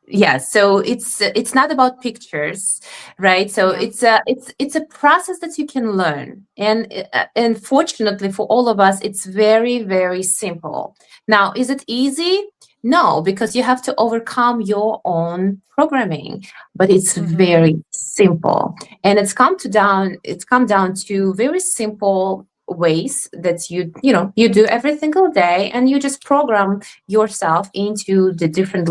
Yes, so it's not about pictures, right? So Yeah. it's a process that you can learn, and fortunately for all of us, it's very, very simple. Now, is it easy? No, because you have to overcome your own programming, but it's Mm-hmm. very simple, and it's come down to very simple ways that you do every single day, and you just program yourself into the different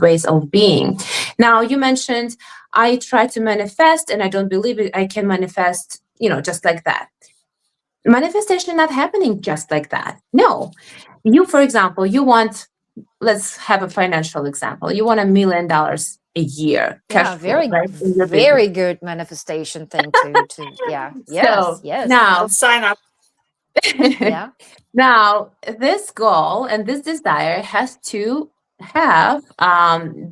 ways of being. Now, you mentioned, I try to manifest and I don't believe it, I can manifest, just like that. Manifestation not happening just like that. No. You, for example, let's have a financial example. You want $1 million a year cash Yeah, flow, very, right? In your business. very good manifestation thing to yeah. Yes, So yes. I'll now, sign up. Yeah. now, this goal and this desire has to have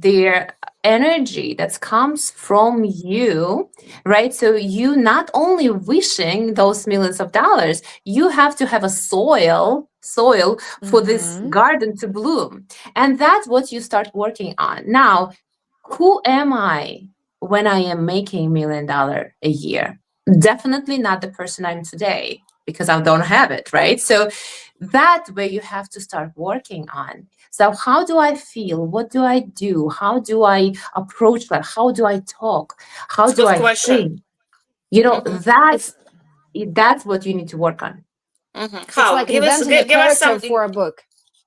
their energy that comes from you, right? So you not only wishing those millions of dollars, you have to have a soil for this Mm-hmm. garden to bloom, and that's what you start working on. Now, who am I when I am making $1 million a year? Definitely not the person I'm today, because I don't have it, right? So that way you have to start working on. So how do I feel? What do I do? How do I approach that? How do I talk? How It's a do good I question. think? You know, Hmm. It's that's what you need to work on. Hmm. it's How? like inventing a Give us character some. for a book.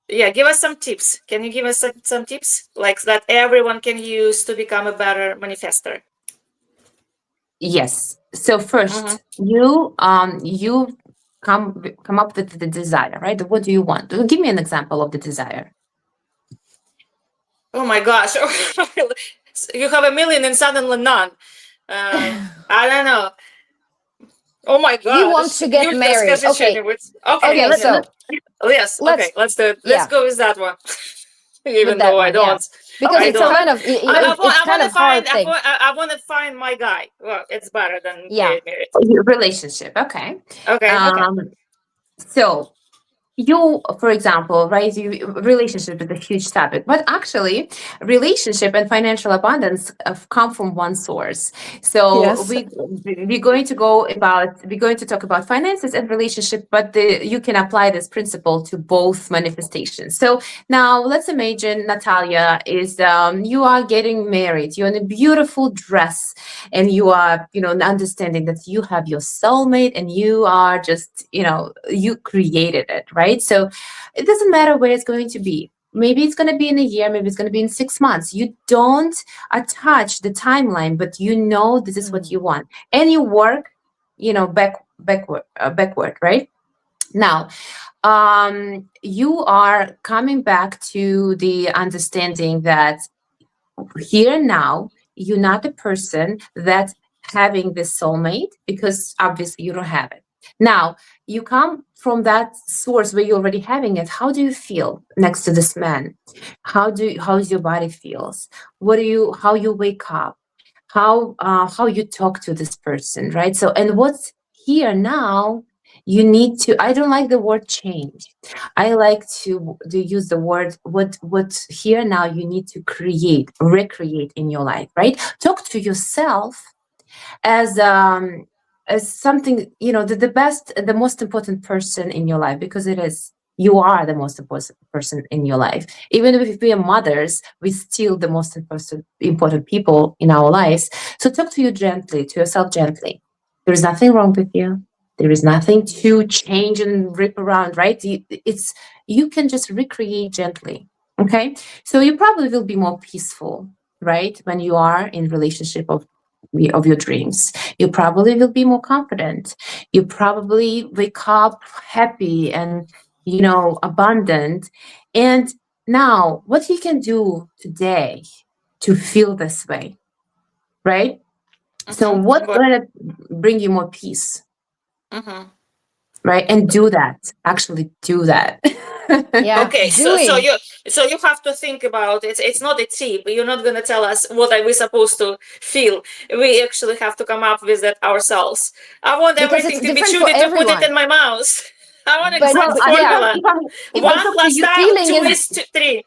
Yeah, give us some tips. Can you give us some tips like that everyone can use to become a better manifester? Yes. So Hmm. first, you come up with the desire, right? What do you want? Give me an example of the desire. Oh my gosh, you have a million and suddenly none. I don't know. Oh my You want gosh, to get Юлька, married. скажи Okay. что-нибудь. Okay, Okay, Okay, so yes, okay, let's let's do it. Let's yeah, go with that one. with Even that though I one, yeah. don't, Because I okay. it's So don't. kind let's of it's I kind want to of hard thing. I want to find my guy. Well, it's better than Yeah. get married. relationship. Okay. Okay. Okay. So for example, right, relationship is a huge topic, but actually relationship and financial abundance come from one source. So Yes. we're going to talk about finances and relationship, but you can apply this principle to both manifestations. So now let's imagine, Natalia, is you are getting married, you're in a beautiful dress, and you are, understanding that you have your soulmate, and you are just, you created it, right? So it doesn't matter where it's going to be. Maybe it's going to be in a year, maybe it's going to be in 6 months. You don't attach the timeline, but you know this is what Mm. you want, and you work, backward, right? Now, you are coming back to the understanding that here now, you're not the person that's having this soulmate, because obviously you don't have it. Now, you come from that source where you're already having it. How do you feel next to this man? How's your body feels? How you wake up? How you talk to this person, right? So, and what's here now, you need to, I don't like the word change. I like to use the word, what here now you need to recreate in your life, right? Talk to yourself as something, the best, the most important person in your life, because it is, you are the most important person in your life. Even if we are mothers, we're still the most important people in our lives. So talk to yourself gently. There is nothing wrong with you. There is nothing to change and rip around, right? You can just recreate gently. Okay. So you probably will be more peaceful, right? When you are in relationship of your dreams. You probably will be more confident. You probably wake up happy and, abundant. And now, what you can do today to feel this way, right? So, Mm-hmm. what's What? going to bring you more peace, Mm-hmm. right? And do that. Actually, do that. Yeah, Okay, doing. so you have to think about it. It's not a tip. You're not gonna tell us what are we supposed to feel. We actually have to come up with that ourselves. I want Because it's everything to be different for chewy to put it everyone. in my mouth. I want But exact Well, but if yeah, I, formula. if I, if I but One talk to plus you, time feeling two is is two, three.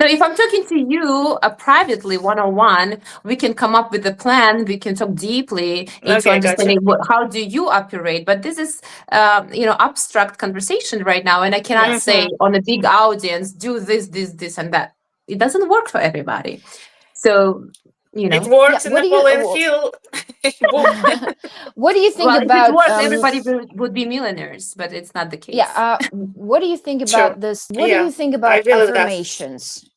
So if I'm talking to you privately, one-on-one, we can come up with a plan. We can talk deeply into Okay, gotcha. understanding how do you operate. But this is, abstract conversation right now, and I cannot say Yes. on a big audience, do this, and that. It doesn't work for everybody. So, you It know, Yeah. works in What do you? Napoleon Hill. Boom. What do you think well, if it about works, everybody would be millionaires, but it's not the yeah, case. what do you think True. about this? What do Yeah, you think I about believe that. affirmations?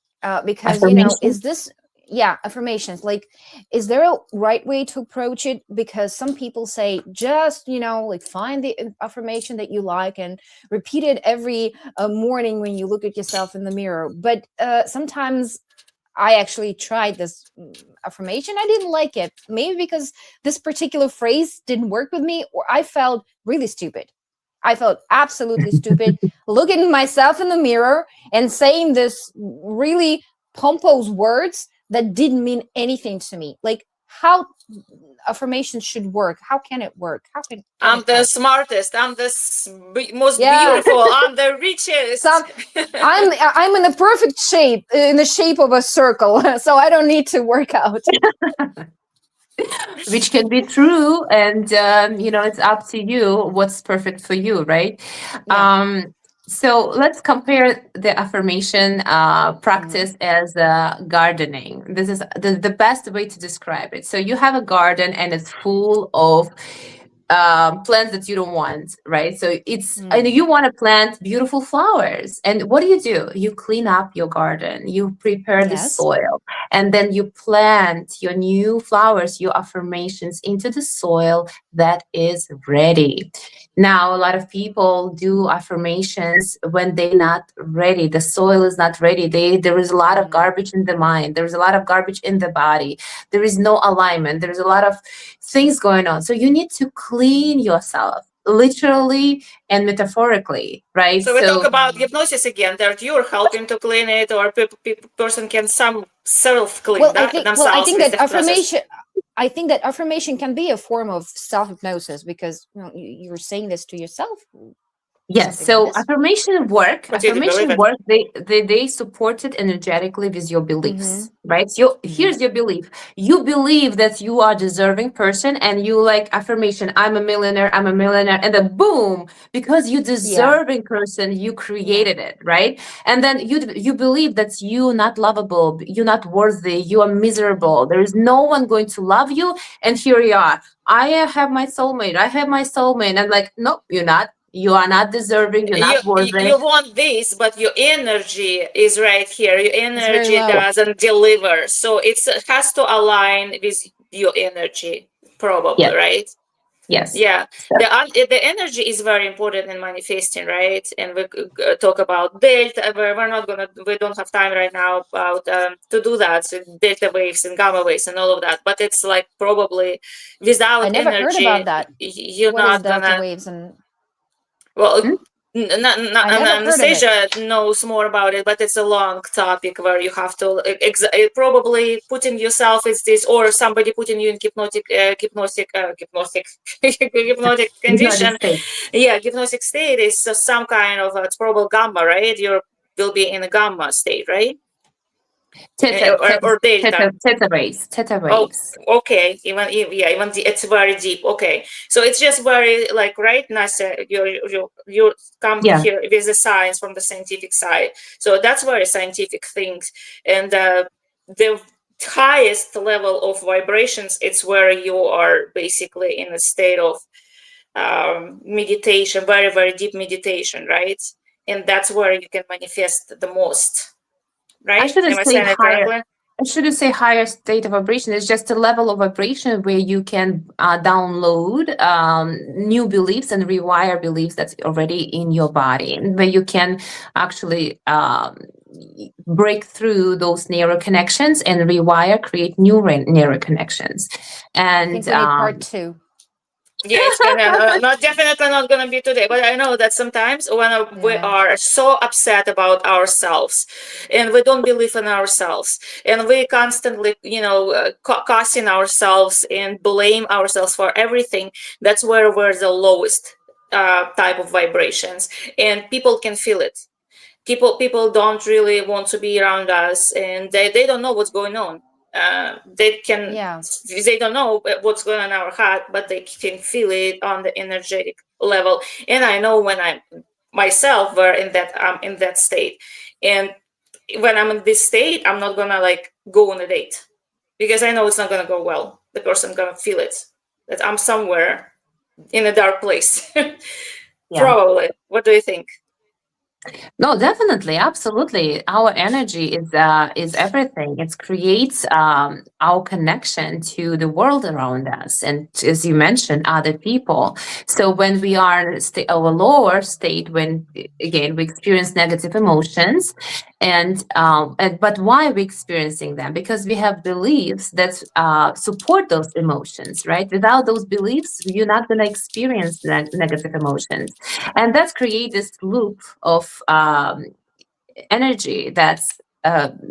Because Affirmation. is this, yeah, affirmations, like, is there a right way to approach it? Because some people say just, like, find the affirmation that you like and repeat it every morning when you look at yourself in the mirror. But sometimes I actually tried this affirmation. I didn't like it. Maybe because this particular phrase didn't work with me, or I felt really stupid. I felt absolutely stupid looking at myself in the mirror and saying this really pompous words that didn't mean anything to me. Like, how affirmation should work? How can it work? How can I'm it the help? smartest. I'm the most Yeah. beautiful. I'm the richest. Some I'm in the perfect shape, in the shape of a circle, so I don't need to work out. Which can be true, and it's up to you what's perfect for you, right? Yeah. So let's compare the affirmation Mhm. practice as gardening. This is the best way to describe it. So you have a garden and it's full of plants that you don't want, right? So and Mm. you want to plant beautiful flowers. And what do? You clean up your garden, you prepare the Yes. soil, and then you plant your new flowers, your affirmations into the soil that is ready. Now, a lot of people do affirmations when they're not ready. The soil is not ready. There is a lot of Mm. garbage in the mind. There is a lot of garbage in the body. There is no alignment. There is a lot of things going on. So you need to clean yourself, literally and metaphorically, right? So we talk So about Mm. hypnosis again. That you're helping to clean it, or person can some self clean Well, that I themselves think with that hypnosis. affirmation can be a form of self hypnosis, because you're saying this to yourself, yes, something like so this. But you do believe affirmation it. work, they support it energetically with your Mm-hmm. beliefs, right? So Mm-hmm. here's your belief. You believe that you are deserving person, and you like affirmation, I'm a millionaire, and then boom, because you Yeah. deserving person, you Yeah. created it, right? And then you believe that you not lovable, you're not worthy, you are Mm-hmm. miserable, there is no one going to love you, and here you are. I have my soulmate. I have my soulmate. And like, nope, you're not. You are not deserving. You're you not worthy. you want this, but your energy is right here. Your It's very energy low. doesn't deliver, so it has to align with your energy, probably, Yes, right? yes. Yeah, So, the energy is very important in manifesting, right? And we talk about delta. We're not gonna. We don't have time right now about to do that. So delta waves and gamma waves and all of that. But it's like probably I without never heard about energy, that. you're What is not delta gonna. waves? And Well, hmm? I never heard of it. Anastasia knows more about it, but it's a long topic where you have to probably putting yourself is this, or somebody putting you in hypnotic Hypnotic condition. state. Yeah, hypnotic state is some kind of it's probably gamma, right? You will be in a gamma state, right? Theta, theta, Or delta. theta waves. Theta Oh, waves. okay. It's very deep. Okay, so it's just very like right, Nasa. You come Yeah. here with the science from the scientific side. So that's very scientific things, and the highest level of vibrations. It's where you are basically in a state of meditation, very deep meditation, right? And that's where you can manifest the most, I right? shouldn't Am I say saying it higher. correctly? I shouldn't say higher state of vibration. It's just a level of vibration where you can download new beliefs and rewire beliefs that's already in your body, where you can actually break through those neural connections and rewire, create new neural connections. I think And we need part two. Yeah, it's gonna not definitely not gonna be today, but I know that sometimes when we Yeah. are so upset about ourselves and we don't believe in ourselves and we constantly cussing ourselves and blame ourselves for everything, that's where we're the lowest type of vibrations, and people can feel it. people don't really want to be around us, and they don't know what's going on. Yeah. They don't know what's going on in our heart, but they can feel it on the energetic level. And I know when I myself were in that in that state, and when I'm in this state, I'm not gonna like go on a date because I know it's not gonna go well. The person gonna feel it that I'm somewhere in a dark place. Yeah. Probably. What do you think? No, definitely, absolutely. Our energy is everything. It creates our connection to the world around us, and as you mentioned, other people. So when we are in our lower state, when again we experience negative emotions, and but why are we experiencing them? Because we have beliefs that support those emotions, right? Without those beliefs, you're not going to experience negative emotions, and that's create this loop of energy that's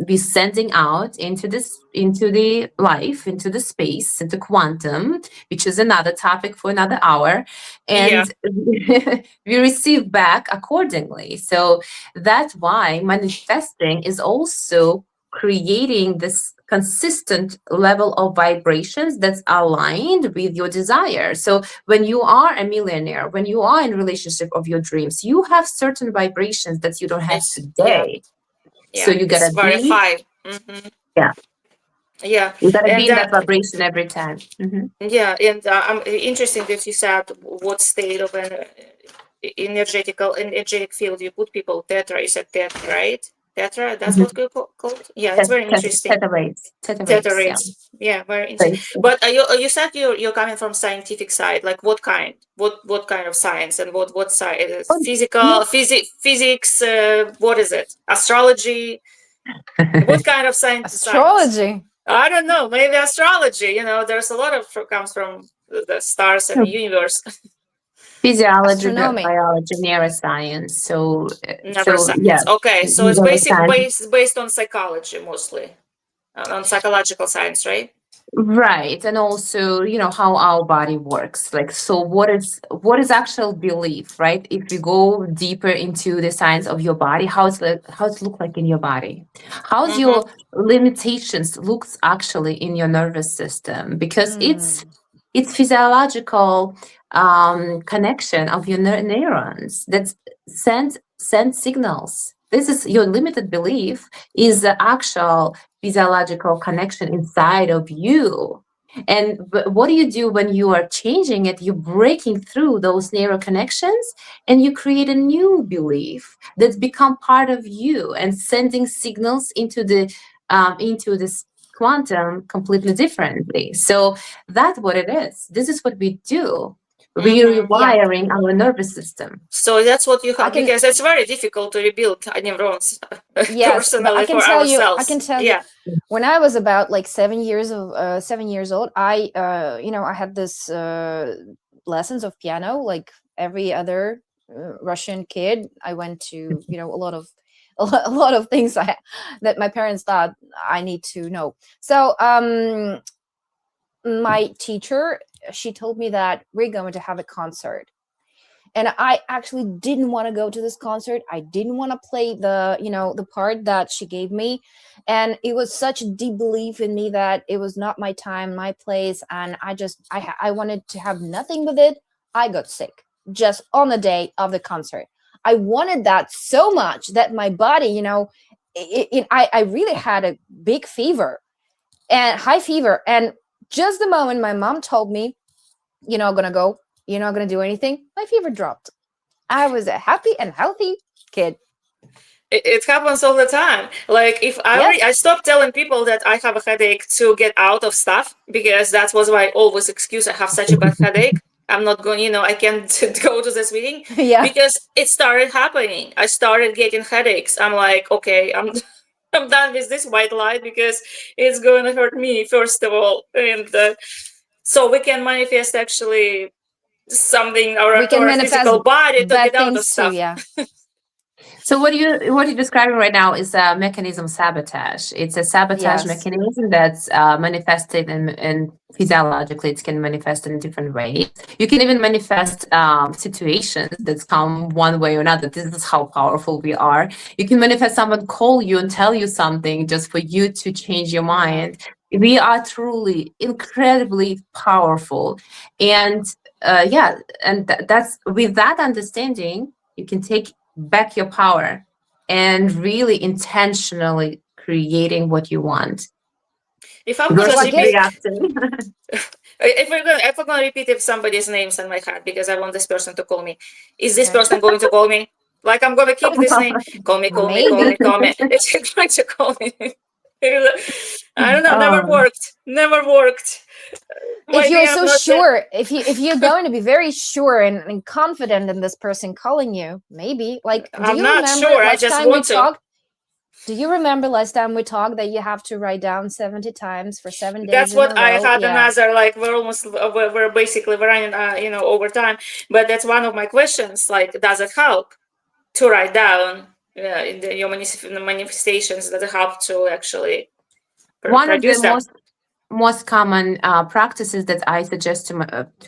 be sending out into the life, into the space, into quantum, which is another topic for another hour, Yeah. and we receive back accordingly. So that's why manifesting is also creating this consistent level of vibrations that's aligned with your desire. So when you are a millionaire, when you are in relationship of your dreams, you have certain vibrations that you don't have It's yeah, today. So yeah. you It's gotta very be, high. Hmm. yeah, Yeah, you gotta be and in that vibration every time. Hmm. yeah, and I'm interesting that you said what state of an energetic field you put people. Tetra, you said tetra, right? Tetra, that's Hmm. what we called. Yeah, it's very interesting. Theta Theta waves, yeah. rates. Yeah, very interesting. Right. But you said you're coming from scientific side. Like what kind? What kind of science and what side? Oh, yeah. Physics. What is it? Astrology. What kind of science? Astrology. I don't know. Maybe astrology. There's a lot of comes from the stars and the universe. Physiology, Astronomy. biology, neuroscience. So yeah, Neuroscience. Okay, so it's neuroscience. based on psychology mostly, on psychological science, right? Right, and also, how our body works. Like, so what is actual belief, right? If you go deeper into the science of your body, how it look like in your body, how's Mm-hmm. your limitations looks actually in your nervous system, because it's Mm. it's physiological connection of your neurons that send signals. This is your limited belief is the actual physiological connection inside of you. And what do you do when you are changing it? You're breaking through those neural connections and you create a new belief that's become part of you and sending signals into this quantum completely differently. So that's what it is. This is what we do. We're Mm-hmm. Yeah. rewiring our nervous system. So that's what you I have, can, because it's very difficult to rebuild neurons yes, but I personally can for tell you, I can ourselves. tell you, Yeah. when I was about like 7 years old, I, I had this lessons of piano, like every other Russian kid. I went to, a lot of, a lot of things that my parents thought I need to know. So, my teacher, she told me that we're going to have a concert, and I actually didn't want to go to this concert. I didn't want to play the part that she gave me, and it was such a deep belief in me that it was not my time, my place, and I wanted to have nothing with it. I got sick just on the day of the concert. I wanted that so much that my body, I really had a big fever and high fever, and just the moment my mom told me, "You're not gonna go, you're not gonna do anything," my fever dropped. I was a happy and healthy kid. It happens all the time. Like if I Yes. stopped telling people that I have a headache to get out of stuff, because that was my always excuse. I have such a bad headache. I'm not going, I can't go to this meeting, Yeah. because it started happening. I started getting headaches. I'm like, okay, I'm done with this white light because it's going to hurt me first of all. And so we can manifest actually something We to can our manifest physical body to bad get out of things too. stuff. Yeah. So what you're describing right now is a mechanism sabotage. It's a sabotage Yes. mechanism that's manifested in physiologically. It can manifest in different ways. You can even manifest situations that come one way or another. This is how powerful we are. You can manifest someone call you and tell you something just for you to change your Yeah. mind. We are truly incredibly powerful, and yeah, and that's with that understanding, you can take back your power and really intentionally creating what you want If I'm So gonna I versus guess, repeat, reacting. if we're gonna repeat if somebody's name's in my head because I want this person to call me, is this okay, person going to call me? Like I'm gonna keep this name. Call me, call me, call me, maybe call me. Is he going to call me? I don't know. Never um, worked. Never worked. if Maybe you're I'm so not. sure, if you're going to be very sure and confident in this person calling you, maybe like, do I'm you not remember sure. I last just time we want to. talked? Do you remember last time we talked that you have to write down 70 times for 7 days That's in a what I row? had Yeah. another like we're almost we're basically we're running over time. But that's one of my questions. Like, does it help to write down your manifestations that help to actually one of the produce them? most common practices that I suggest to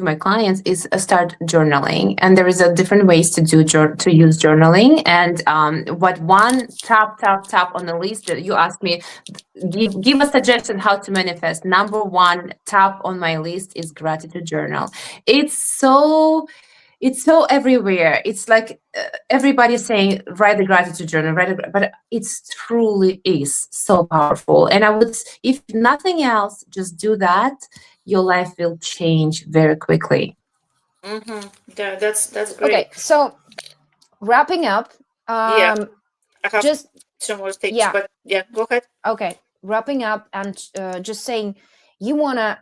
my clients is start journaling, and there is a different ways to to use journaling. And what one top on the list that you asked me, give a suggestion how to manifest. Number one top on my list is gratitude journal. It's so it's so everywhere. It's like everybody's saying write the gratitude journal, but it's truly is so powerful. And I would, if nothing else, just do that. Your life will change very quickly. Mm-hmm. Yeah, that's Okay. great. So wrapping up, Yeah, I have just some more things, yeah. but yeah, go ahead. Okay. Wrapping up and just saying, you want to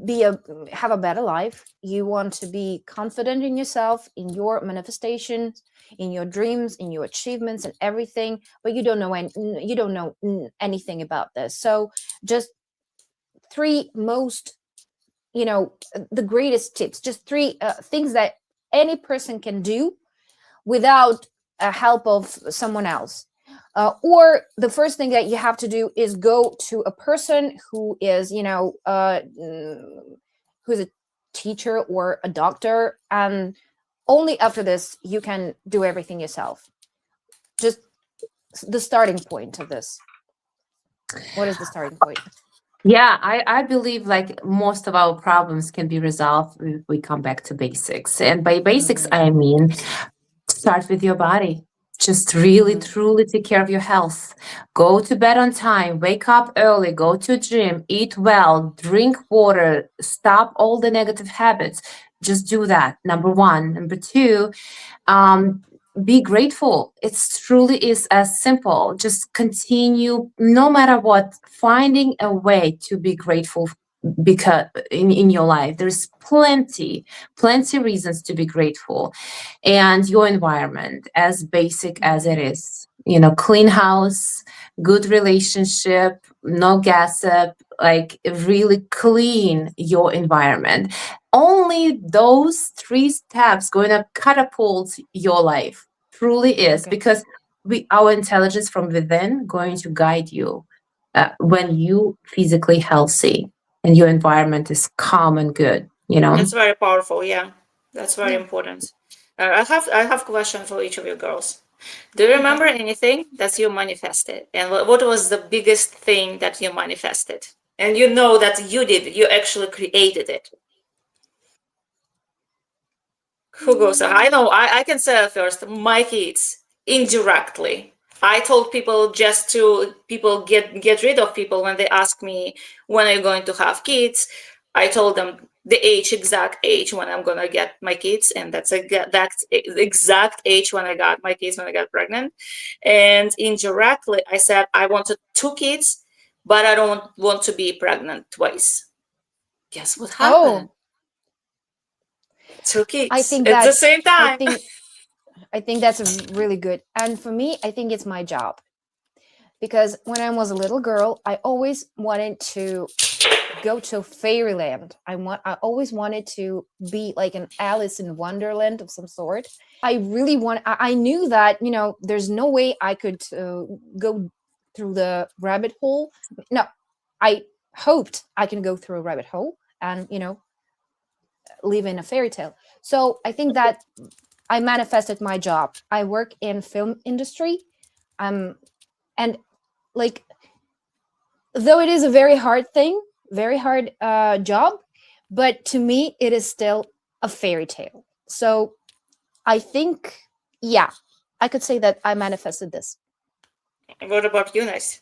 be a have a better life. You want to be confident in yourself, in your manifestations, in your dreams, in your achievements and everything, but you don't know anything about this. So just three most, the greatest tips, just three things that any person can do without help of someone else. Or the first thing that you have to do is go to a person who is, who's a teacher or a doctor, and only after this you can do everything yourself. Just the starting point of this. What is the starting point? Yeah, I believe like most of our problems can be resolved if we come back to basics. And by basics, Mm, I mean start with your body. Just really, mhm. truly take care of your health. Go to bed on time, wake up early, go to gym, eat well, drink water, stop all the negative habits. Just do that. Number one. Number two, um, be grateful. It truly is as simple. Just continue, no matter what, finding a way to be grateful because in your life there's plenty reasons to be grateful. And your environment, as basic as it Mhm. is, clean house, good relationship, no gossip, like really clean your environment. Only those three steps going to catapult your life. Truly is, Okay. because our intelligence from within going to guide you when you physically healthy and your environment is calm and good. That's very powerful. Yeah, that's very Yeah. important. I have a question for each of you girls. Do you Okay. remember anything that you manifested, and what was the biggest thing that you manifested? And you know that you did. You actually created it. Who goes? I Mm, know. I can say it first. My kids indirectly. I told people just to people get rid of people when they ask me when are you going to have kids. I told them the exact age when I'm gonna get my kids, and that's that exact age when I got my kids when I got pregnant. And indirectly, I said I wanted two kids, but I don't want to be pregnant twice. Guess what happened? oh, Two I kids think at the that's same I time. think I think that's really good. And for me, I think it's my job, because when I was a little girl, I always wanted to go to fairyland. I always wanted to be like an Alice in Wonderland of some sort. I knew that, there's no way I could go through the rabbit hole. No, I hoped I can go through a rabbit hole and, live in a fairy tale. So I think that I manifested my job. I work in film industry. And like, though it is a very hard thing, very hard job, but to me it is still a fairy tale. So I think, yeah, I could say that I manifested this. What about you, Nice?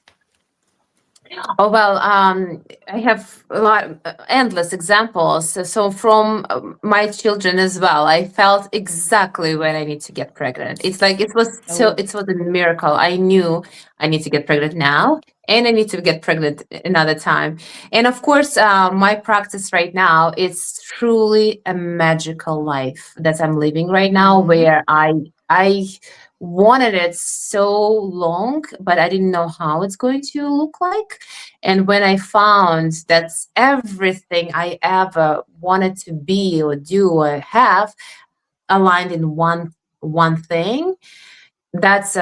Oh, well, I have a lot, endless examples. So from my children as well, I felt exactly when I need to get pregnant. It's like it was a miracle. I knew I need to get pregnant now, and I need to get pregnant another time. And of course, my practice right now is truly a magical life that I'm living right now, where I wanted it so long, but I didn't know how it's going to look like. And when I found that's everything I ever wanted to be or do or have aligned in one thing, that's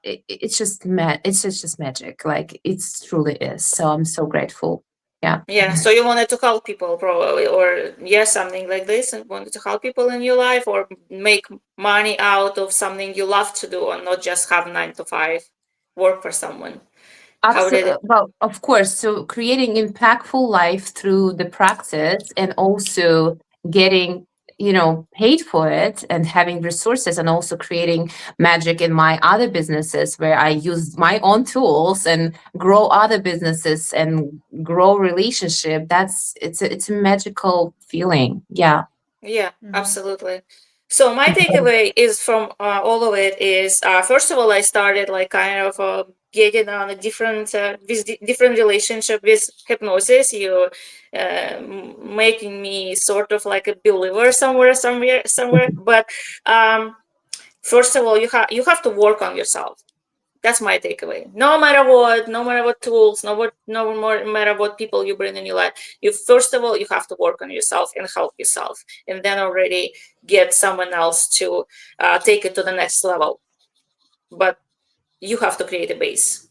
it's just just magic. Like it truly is. So I'm so grateful. Yeah. Yeah, so you wanted to help people probably, or yes, something like this, and wanted to help people in your life, or make money out of something you love to do, and not just have 9 to 5 work for someone. How did Absolutely. it? Well, of course. So creating impactful life through the practice and also getting, paid for it and having resources and also creating magic in my other businesses where I use my own tools and grow other businesses and grow relationship. It's a magical feeling. Yeah. Yeah, absolutely. So my takeaway is from all of it is first of all, I started like kind of getting on a different different relationship with hypnosis. You making me sort of like a believer somewhere. But first of all, you have to work on yourself. That's my takeaway. No matter what tools, no matter what people you bring in your life, you first of all you have to work on yourself and help yourself, and then already get someone else to take it to the next level. But you have to create a base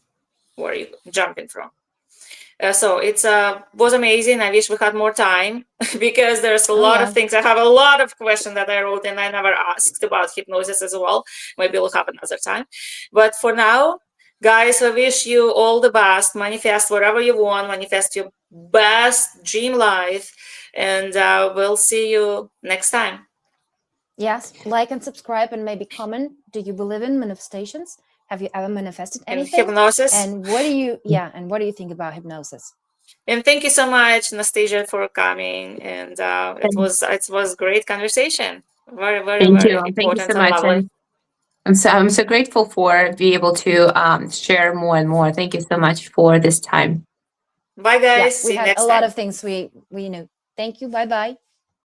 where you jumping from. So it's was amazing. I wish we had more time because there's a lot of things. I have a lot of questions that I wrote and I never asked about hypnosis as well. Maybe we'll have another time. But for now, guys, I wish you all the best. Manifest whatever you want. Manifest your best dream life. And we'll see you next time. Yes, like and subscribe and maybe comment. Do you believe in manifestations? Have you ever manifested anything? Hypnosis. And what do you think about hypnosis? And thank you so much, Nastasia, for coming. And it was great conversation. Very, very, Thank very you. Thank you important so and much. lovely. And I'm so grateful for being able to share more and more. Thank you so much for this time. Bye, guys. Yeah, See we you had next a lot time. of things we knew. Thank you. Bye bye.